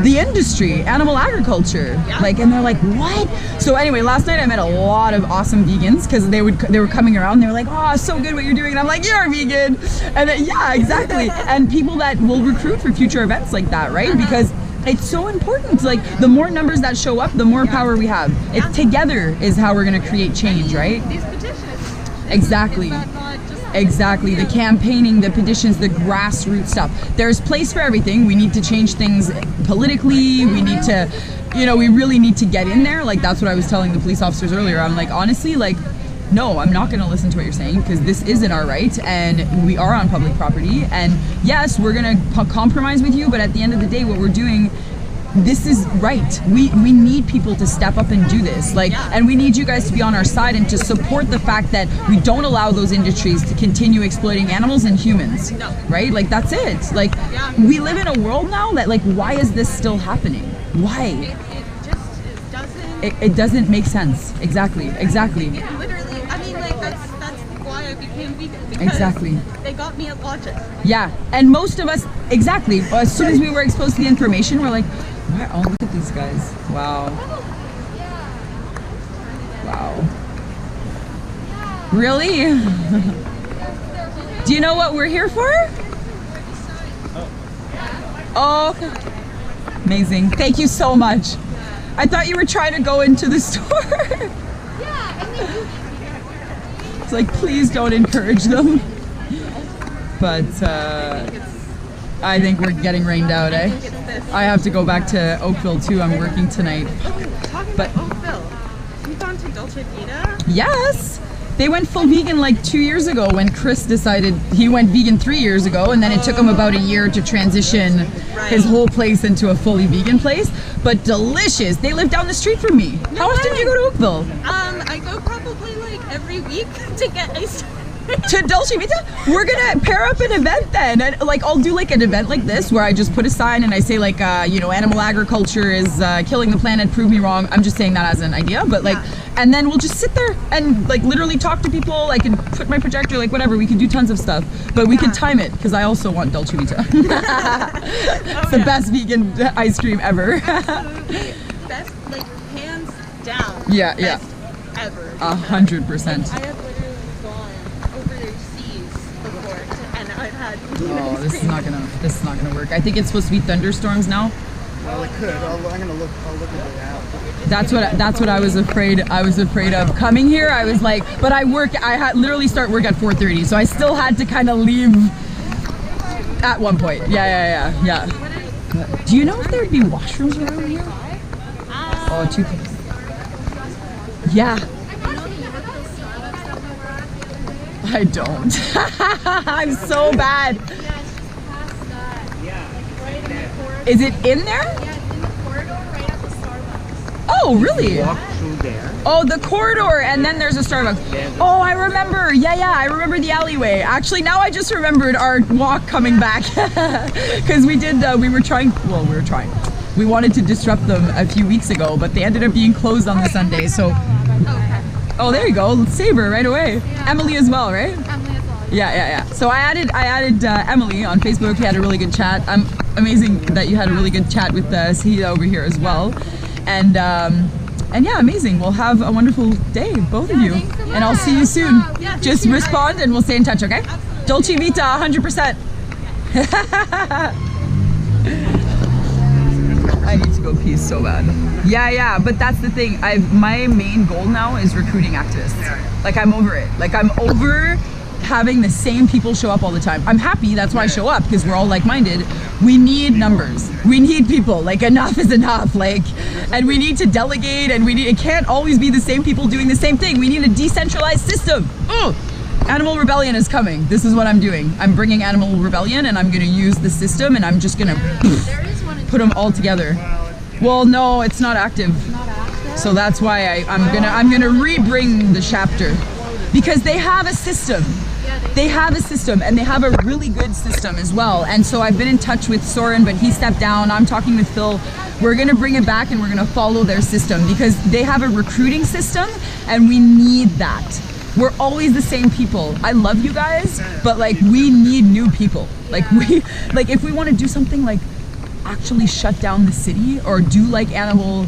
the industry, animal agriculture, like, and they're like, what? So anyway, last night I met a lot of awesome vegans because they were coming around. They were like, oh, so good what you're doing, and I'm like, you're a vegan, and then, yeah, exactly. And people that will recruit for future events like that, right? Because it's so important. Like the more numbers that show up, the more power we have. It together is how we're gonna create change, right? These petitions. Exactly. Exactly, the campaigning, the petitions, the grassroots stuff. There's place for everything. We need to change things politically. We need to, we really need to get in there. Like that's what I was telling the police officers earlier. I'm like, honestly, like, no, I'm not gonna listen to what you're saying because this isn't our right and we are on public property. And yes, we're gonna compromise with you, but at the end of the day, what we're doing, this is right. We need people to step up and do this. Like, and we need you guys to be on our side and to support the fact that we don't allow those industries to continue exploiting animals and humans. No. Right? Like that's it. Like we live in a world now that like, why is this still happening? Why? It doesn't. It doesn't make sense. Exactly. It literally, I mean, like that's why I became vegan. Exactly. They got me at Logic. Yeah, and most of us, exactly. As soon as we were exposed to the information, we're like, oh, look at these guys. Wow. Wow. Really? Do you know what we're here for? Oh, okay. Amazing. Thank you so much. I thought you were trying to go into the store. Yeah, I mean, It's like, please don't encourage them. But I think we're getting rained out, eh? I have to go back to Oakville too. I'm working tonight. Talking about Oakville, you've gone to Dolce Vita? Yes. They went full vegan like 2 years ago when Chris decided he went vegan 3 years ago, and then it took him about a year to transition his whole place into a fully vegan place. But delicious. They live down the street from me. How often do you go to Oakville? I go probably like every week to get ice cream. To Dolce Vita? We're gonna pair up an event then. And, like, I'll do like an event like this where I just put a sign and I say like, you know, animal agriculture is killing the planet, prove me wrong. I'm just saying that as an idea, but like, and then we'll just sit there and like literally talk to people. I can put my projector, like whatever, we can do tons of stuff, but we can time it because I also want Dolce Vita. It's the best vegan ice cream ever. Best, like, hands down. Yeah, best ever. 100%. I have literally gone overseas before, and I've had. Oh, this is not gonna work. I think it's supposed to be thunderstorms now. Well, it could. I'll look at the app. That's what I was afraid. I was afraid of coming here. I was like, but I had literally start work at 4:30, so I still had to kind of leave at one point. Yeah. Do you know if there'd be washrooms around here? Oh, two. Yeah. I don't. I'm so bad. Is it in there? Yeah, it's in the corridor right at the Starbucks. Oh, really? Walk through there. Oh, the corridor, and then there's a Starbucks. Oh, I remember. Yeah, I remember the alleyway. Actually, now I just remembered our walk coming back. Because we were trying. We wanted to disrupt them a few weeks ago, but they ended up being closed on the Sunday, so. Oh, there you go. Let's save her right away. Yeah. Emily as well, right? Emily as well. Yeah. So I added Emily on Facebook. We had a really good chat. Amazing that you had a really good chat with Sahida over here as well. And yeah, amazing. We'll have a wonderful day, both of you. Thanks so much. And I'll see you soon. Yeah, Just respond and we'll stay in touch, okay? Dolce Vita, 100%. I need to go pee so bad. Yeah, but that's the thing. My main goal now is recruiting activists. Like, I'm over it. Like, I'm over having the same people show up all the time. I'm happy, that's why I show up, because we're all like-minded. We need numbers. We need people. Like, enough is enough. Like, and we need to delegate, and it can't always be the same people doing the same thing. We need a decentralized system. Animal Rebellion is coming. This is what I'm doing. I'm bringing Animal Rebellion, and I'm gonna use the system, and I'm just gonna put them all together. Well, no, it's not active. So that's why I'm gonna re-bring the chapter, because they have a system. They have a system, and they have a really good system as well. And so I've been in touch with Soren, but he stepped down. I'm talking with Phil. We're gonna bring it back, and we're gonna follow their system, because they have a recruiting system, and we need that. We're always the same people. I love you guys, but like, we need new people. Like, if we want to do something like actually shut down the city, or do like with Animal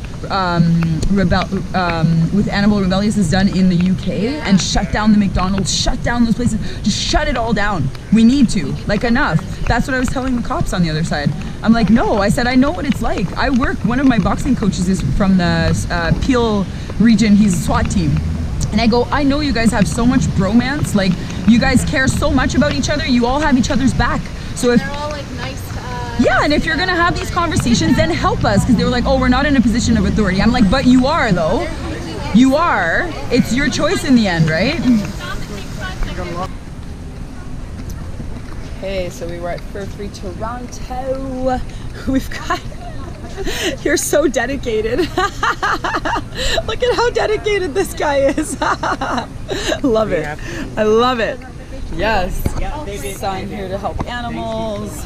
Rebellious has done in the UK, and shut down the McDonald's, shut down those places, just shut it all down. We need to, like, enough. That's what I was telling the cops on the other side. I'm like, no, I said, I know what it's like. One of my boxing coaches is from the Peel region. He's a SWAT team. And I go, I know you guys have so much bromance, like, you guys care so much about each other, you all have each other's back. So if They're all like nice to us. yeah, and if you're gonna have these conversations, then help us, because they were like, oh, we're not in a position of authority. I'm like, but you are, though. You are. It's your choice in the end, right? Okay, so we were at Fur Free Toronto. We've got... You're so dedicated. Look at how dedicated this guy is. Love it. I love it. Yes. Sign here to help animals.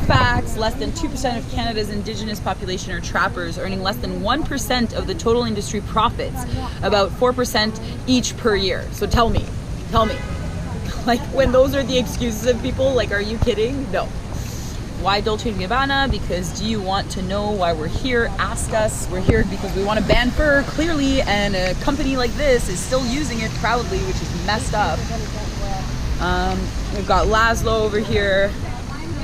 Facts: less than 2% of Canada's Indigenous population are trappers, earning less than 1% of the total industry profits, about 4% each per year. So tell me. Like, when those are the excuses of people, like, are you kidding? No. Why Dolce & Gabbana? Because do you want to know why we're here? Ask us. We're here because we want to ban fur, clearly, and a company like this is still using it proudly, which is messed up. We've got Laszlo over here,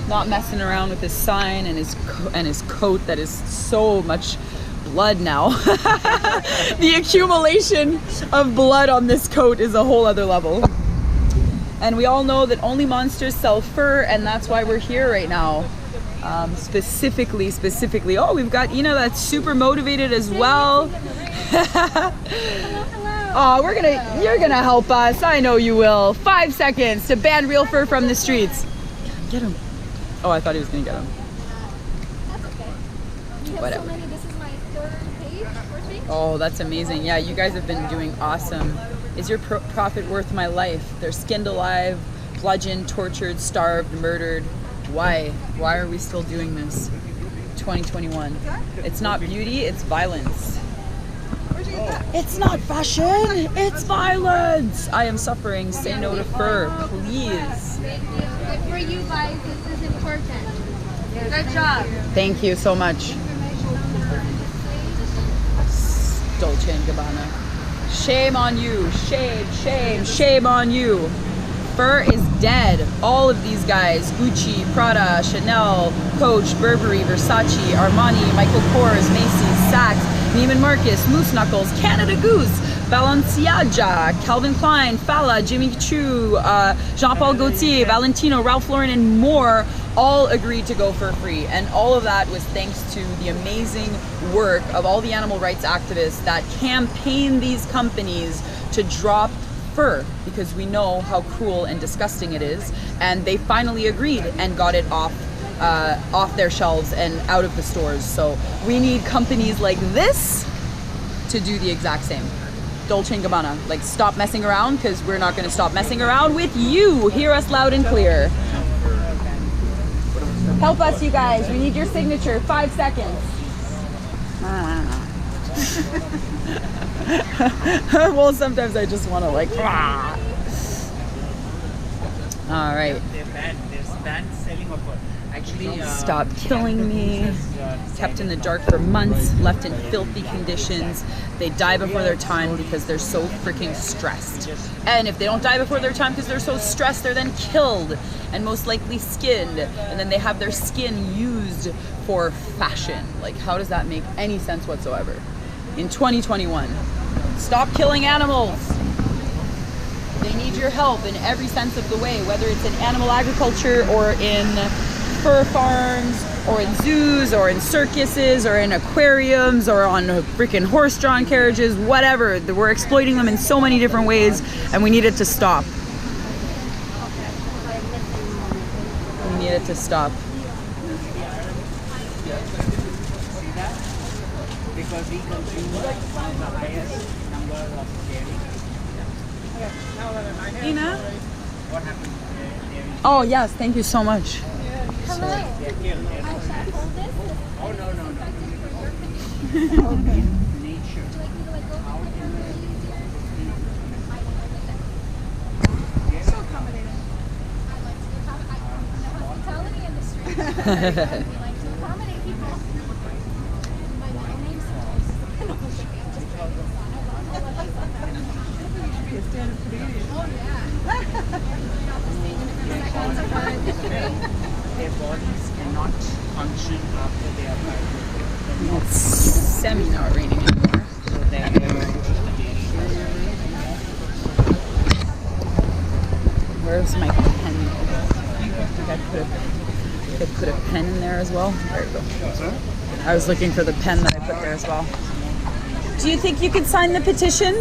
not messing around with his sign and his coat that is so much blood now. The accumulation of blood on this coat is a whole other level. And we all know that only monsters sell fur, and that's why we're here right now. Specifically, oh, we've got Ina that's super motivated as well. Oh, you're gonna help us. I know you will. 5 seconds to ban real fur from the streets. Get him. Oh, I thought he was gonna get him. That's okay. We have Whatever. so many. This is my 3rd page, 4th page. Oh, that's amazing. Yeah, you guys have been doing awesome. Is your profit worth my life? They're skinned alive, bludgeoned, tortured, starved, murdered. Why? Why are we still doing this? 2021. It's not beauty, it's violence. It's not fashion, it's violence. I am suffering. Say no to fur, please. Thank you. Good for you guys. This is important. Good job. Thank you so much. Dolce and Gabbana. Shame on you. Shame on you. Fur is dead. All of these guys, Gucci, Prada, Chanel, Coach, Burberry, Versace, Armani, Michael Kors, Macy's, Saks, Neiman Marcus, Moose Knuckles, Canada Goose, Balenciaga, Calvin Klein, Fala, Jimmy Choo, Jean-Paul Gaultier, Valentino, Ralph Lauren, and more all agreed to go fur free. And all of that was thanks to the amazing work of all the animal rights activists that campaign these companies to drop fur, because we know how cruel and disgusting it is. And they finally agreed and got it off their shelves and out of the stores. So we need companies like this to do the exact same. Dolce & Gabbana, like, stop messing around, because we're not going to stop messing around with you. Hear us loud and clear. Help us, you guys. We need your signature. 5 seconds. Well, sometimes I just want to, like, all right. Stop killing me. Kept in the dark for months, left in filthy conditions. They die before their time because they're so freaking stressed. And if they don't die before their time because they're so stressed, they're then killed and most likely skinned. And then they have their skin used for fashion. Like, how does that make any sense whatsoever? In 2021, stop killing animals. They need your help in every sense of the way, whether it's in animal agriculture or in fur farms or in zoos or in circuses or in aquariums or on freaking horse-drawn carriages, whatever. We're exploiting them in so many different ways, and we need it to stop. We need it to stop. Because we consume the highest number of dairy. Ina? Oh yes, thank you so much. Hello. I shall hold this. Oh, no. Okay. Nature. Would you like me to, like, go through the camera? So accommodating. I like to accommodate. I know hospitality industry. We like to accommodate people. My middle name sometimes is I'm just trying this on. Oh yeah. Their bodies cannot function after they are pregnant. It's semi-not raining anymore. So they are Where's my pen? I think I could put a pen in there as well. There you go. I was looking for the pen that I put there as well. Do you think you could sign the petition?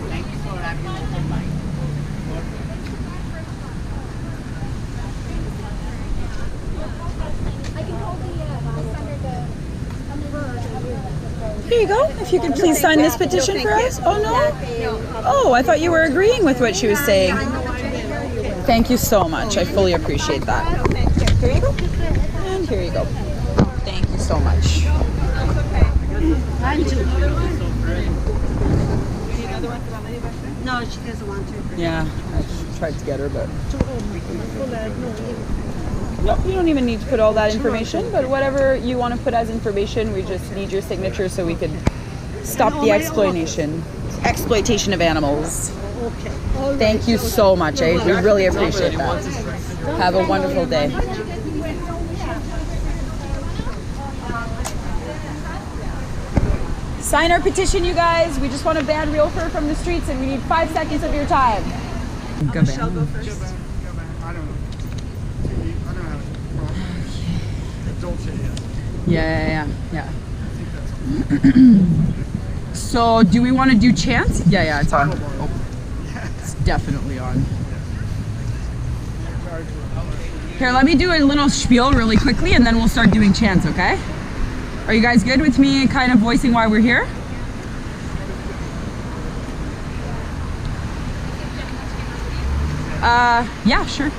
Thank you for having an open mind. I can hold the under the Here you go. If you could please sign this petition for us. Oh no. Oh, I thought you were agreeing with what she was saying. Thank you so much. I fully appreciate that. Here you go. And here you go. Thank you so much. No, she doesn't want to. Yeah, I tried to get her, but nope, you don't even need to put all that information, but whatever you want to put as information, we just need your signature so we can stop the exploitation of animals. Thank you so much. We really appreciate that. Have a wonderful day. Sign our petition, you guys. We just want to ban real fur from the streets, and we need 5 seconds of your time. Michelle, go first. I don't know. I don't know how to Dolce, yes. Yeah. So, do we want to do chants? Yeah, it's on. Oh, it's definitely on. Here, let me do a little spiel really quickly, and then we'll start doing chants, okay? Are you guys good with me kind of voicing why we're here? Yeah, sure.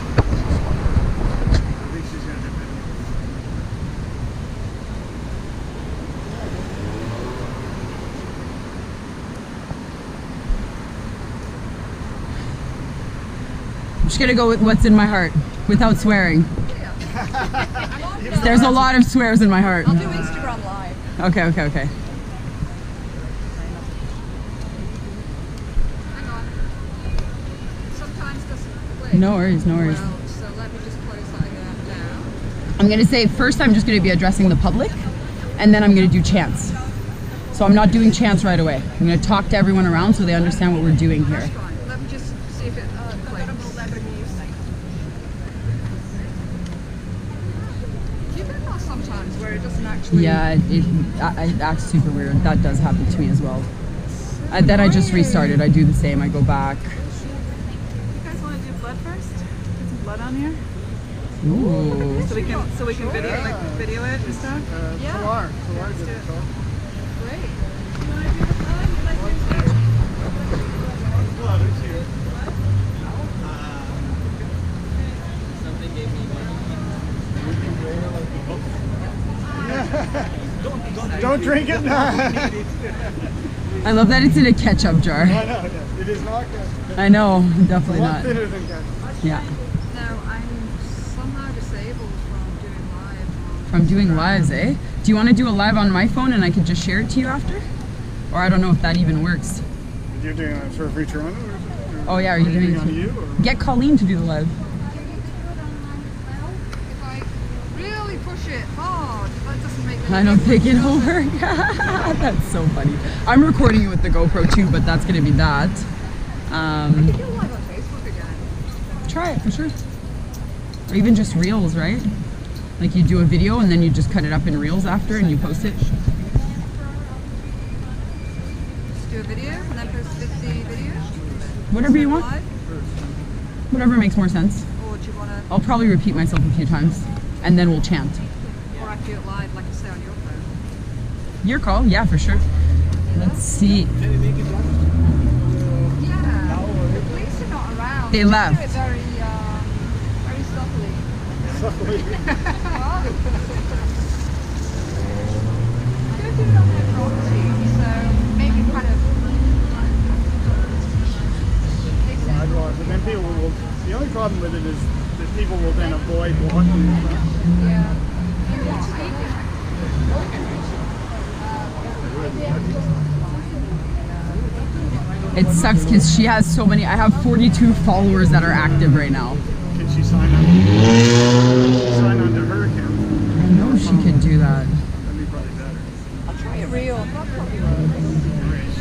I'm just gonna go with what's in my heart without swearing. There's a lot of swears in my heart. I'll do Instagram Live. Okay. Hang on. Sometimes doesn't click. No worries. Well, so let me just close that now. I'm gonna say first I'm just gonna be addressing the public, and then I'm gonna do chants. So I'm not doing chants right away. I'm gonna talk to everyone around so they understand what we're doing here. That's fine. Let me just see if it clicks. Do you get that sometimes where it doesn't actually... Yeah, it acts super weird. That does happen to me as well. Then I just restarted. I do the same. I go back. You guys want to do blood first? Get some blood on here? Ooh. So we can video it and stuff? Yeah. Pilar Let's did do it. it. Great. Don't drink it now. I love that it's in a ketchup jar. I know, it is not good. I know, definitely A lot not. thinner than ketchup. Yeah. No, I'm somehow disabled from doing live. From doing lives, eh? Do you want to do a live on my phone and I could just share it to you after? Or I don't know if that even works. You're doing it for free Toronto? Or Oh yeah, are you doing it on it? you? Or? Get Colleen to do the live. If I really push it hard, that doesn't make any I don't think it difference, will work. That's so funny. I'm recording it with the GoPro too, but that's gonna be that. does it? You're live on Facebook again. Try it for sure. Or even just reels, right? Like you do a video and then you just cut it up in reels after and you post it. Just do a video and then post 50 videos? Whatever you want. Live? Whatever makes more sense. Or do you want to, I'll probably repeat myself a few times and then we'll chant. or I do it live like you say on your phone? Your call, yeah, for sure. Let's see. Yeah. The police are not around. They You left. do it very, very subtly. Subtly. I don't do it on their property, so maybe kind of... But then people will, the only problem with it is that people will then avoid blocking you. Yeah. It sucks because she has so many. I have 42 followers that are active right now. Can she sign on? Sign on to her account? I know she could do that. That'd be probably better. I'll try it real.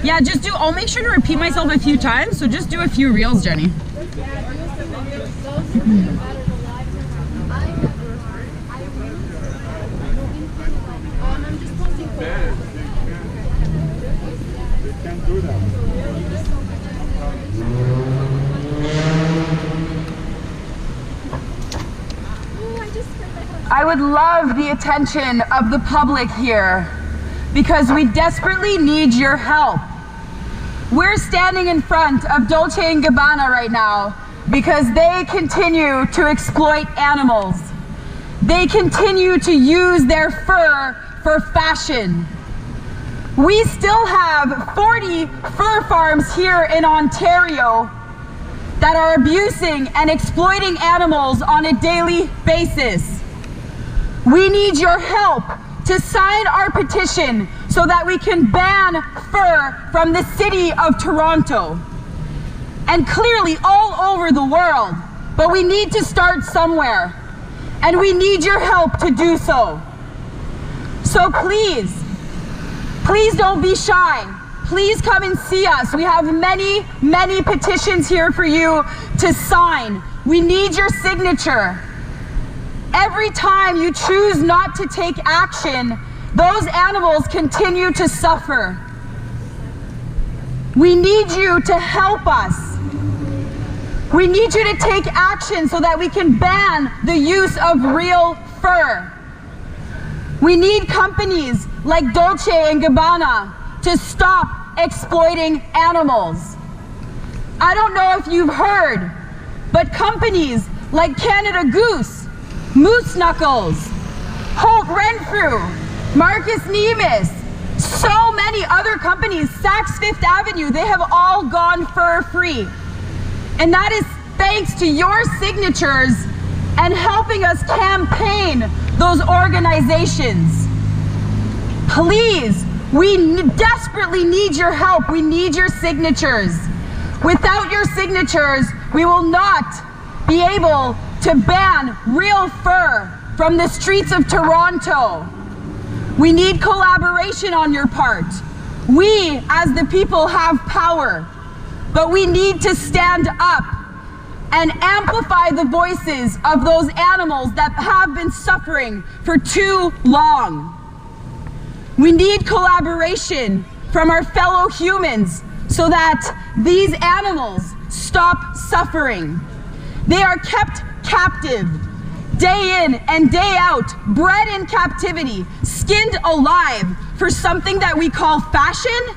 Yeah, just do. I'll make sure to repeat myself a few times. So just do a few reels, Jenny. They can't do that. I would love the attention of the public here because we desperately need your help. We're standing in front of Dolce and Gabbana right now because they continue to exploit animals. They continue to use their fur for fashion. We still have 40 fur farms here in Ontario that are abusing and exploiting animals on a daily basis. We need your help to sign our petition so that we can ban fur from the city of Toronto and clearly all over the world. But we need to start somewhere and we need your help to do so. So please, Please don't be shy. Please come and see us. We have many, many petitions here for you to sign. We need your signature. Every time you choose not to take action, those animals continue to suffer. We need you to help us. We need you to take action so that we can ban the use of real fur. We need companies like Dolce and Gabbana to stop exploiting animals. I don't know if you've heard, but companies like Canada Goose, Moose Knuckles, Holt Renfrew, Marcus Nemes, so many other companies, Saks Fifth Avenue, they have all gone fur-free. And that is thanks to your signatures and helping us campaign those organizations. Please, we desperately need your help. We need your signatures. Without your signatures, we will not be able to ban real fur from the streets of Toronto. We need collaboration on your part. We, as the people, have power, but we need to stand up and amplify the voices of those animals that have been suffering for too long. We need collaboration from our fellow humans so that these animals stop suffering. They are kept captive, day in and day out, bred in captivity, skinned alive for something that we call fashion.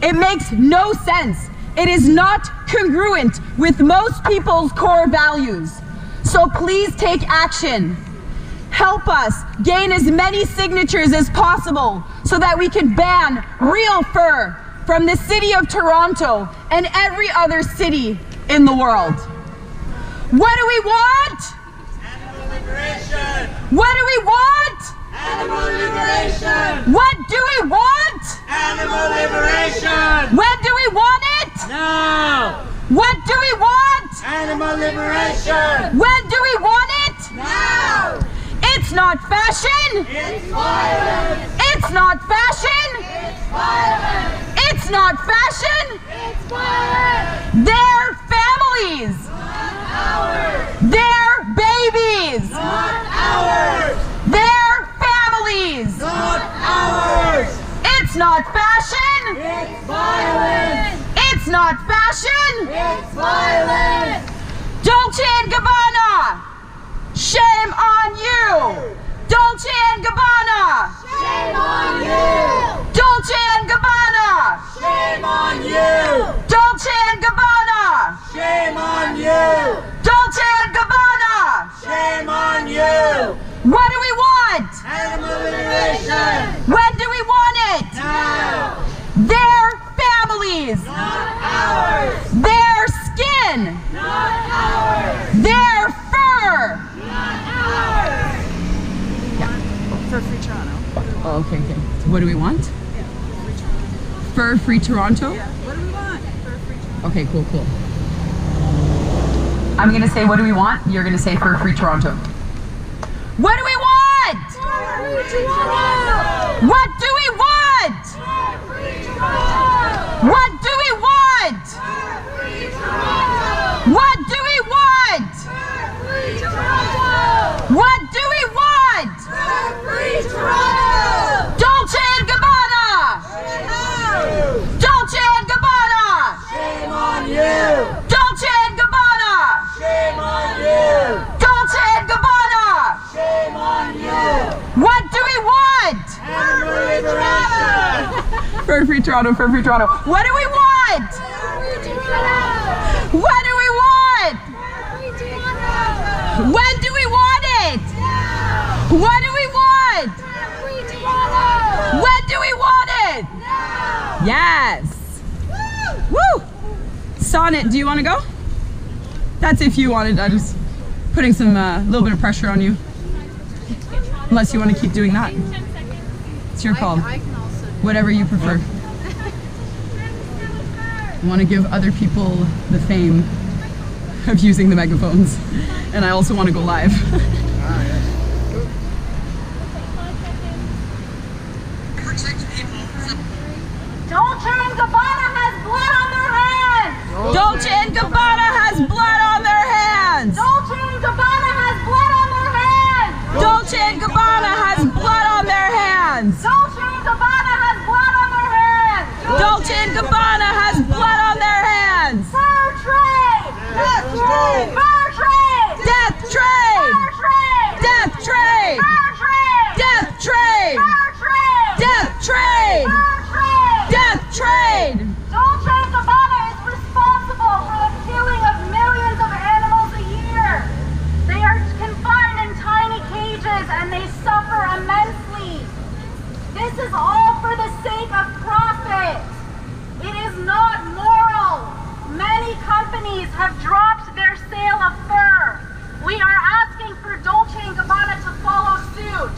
It makes no sense. It is not congruent with most people's core values. So please take action. Help us gain as many signatures as possible so that we can ban real fur from the city of Toronto and every other city in the world. What do we want? Animal liberation! What do we want? Animal liberation! What do we want? Animal liberation! When do we want it? Now! What do we want? Animal liberation! When do we want it? Now! It's not fashion! It's violence! It's not fashion! It's violence! It's not fashion! It's violence! Their families! Not ours! Their babies! Not ours! Their families! Not ours! It's not fashion! It's violence! It's not fashion! It's violence! Dolce and Gabbana! Shame on you! Dolce and Gabbana! Shame on you! Dolce and Gabbana! Shame on you! Dolce and Gabbana! Shame on you! Dolce and Gabbana! Shame on you! What do we want? Animal liberation! When do we want it? Now! Their families! Not ours! Their skin! Not ours! Their fur! Not ours! For Free Toronto. Oh, okay. So what do we want? Fur-free Toronto? Yeah. What do we want? For Free Toronto. Okay, cool. I'm gonna say, what do we want? You're gonna say fur-free Toronto. What do we want? Free Toronto! What do we want? Free Toronto! What do we want? Free Toronto! What do we want? Free Toronto! What do we want? Free Toronto! Dolce and Gabbana! Dolce and Gabbana! Shame on you! Dolce and Gabbana! Shame on you! Dolce and Gabbana! Shame on you! What do we want? Animal liberation! Fur-free Toronto, fur-free Toronto. What do we want? Free Toronto! What do we want? Free Toronto! When do we want it? Now! What do we want? Free Toronto! When do we want it? Now! Yes. Woo! Sonnet, do you want to go? That's if you wanted. I'm just putting some little bit of pressure on you. Unless you want to keep doing that. It's your call. Whatever you prefer. I want to give other people the fame of using the megaphones. And I also want to go live. and Gabbana has blood on their hands. Dolce and Gabbana has blood on their hands. Dolce and Gabbana has blood on their hands. Dolce and Gabbana has blood on their hands. Dolce and Gabbana has blood on their hands. Fur trade. Death trade. Fur trade. Death trade. Fur trade. Death trade. Fur trade. Death trade. Fur trade. Death trade. Fur trade. Death trade. Dolce and Gabbana is responsible for the killing of millions of animals a year. They are confined in tiny cages and they suffer immensely. This is all for the sake of profit. It is not moral. Many companies have dropped their sale of fur. We are asking for Dolce and Gabbana to follow suit.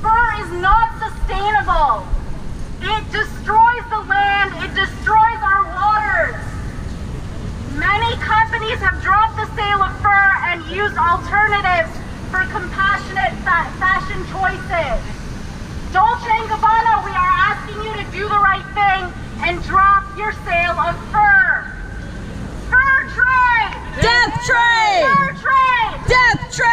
Fur is not sustainable. It destroys the land, it destroys our waters. Many companies have dropped the sale of fur and used alternatives for compassionate fashion choices. Dolce and Gabbana, we are asking you to do the right thing and drop your sale of fur. Fur trade! Death trade. Fur trade! Death trade.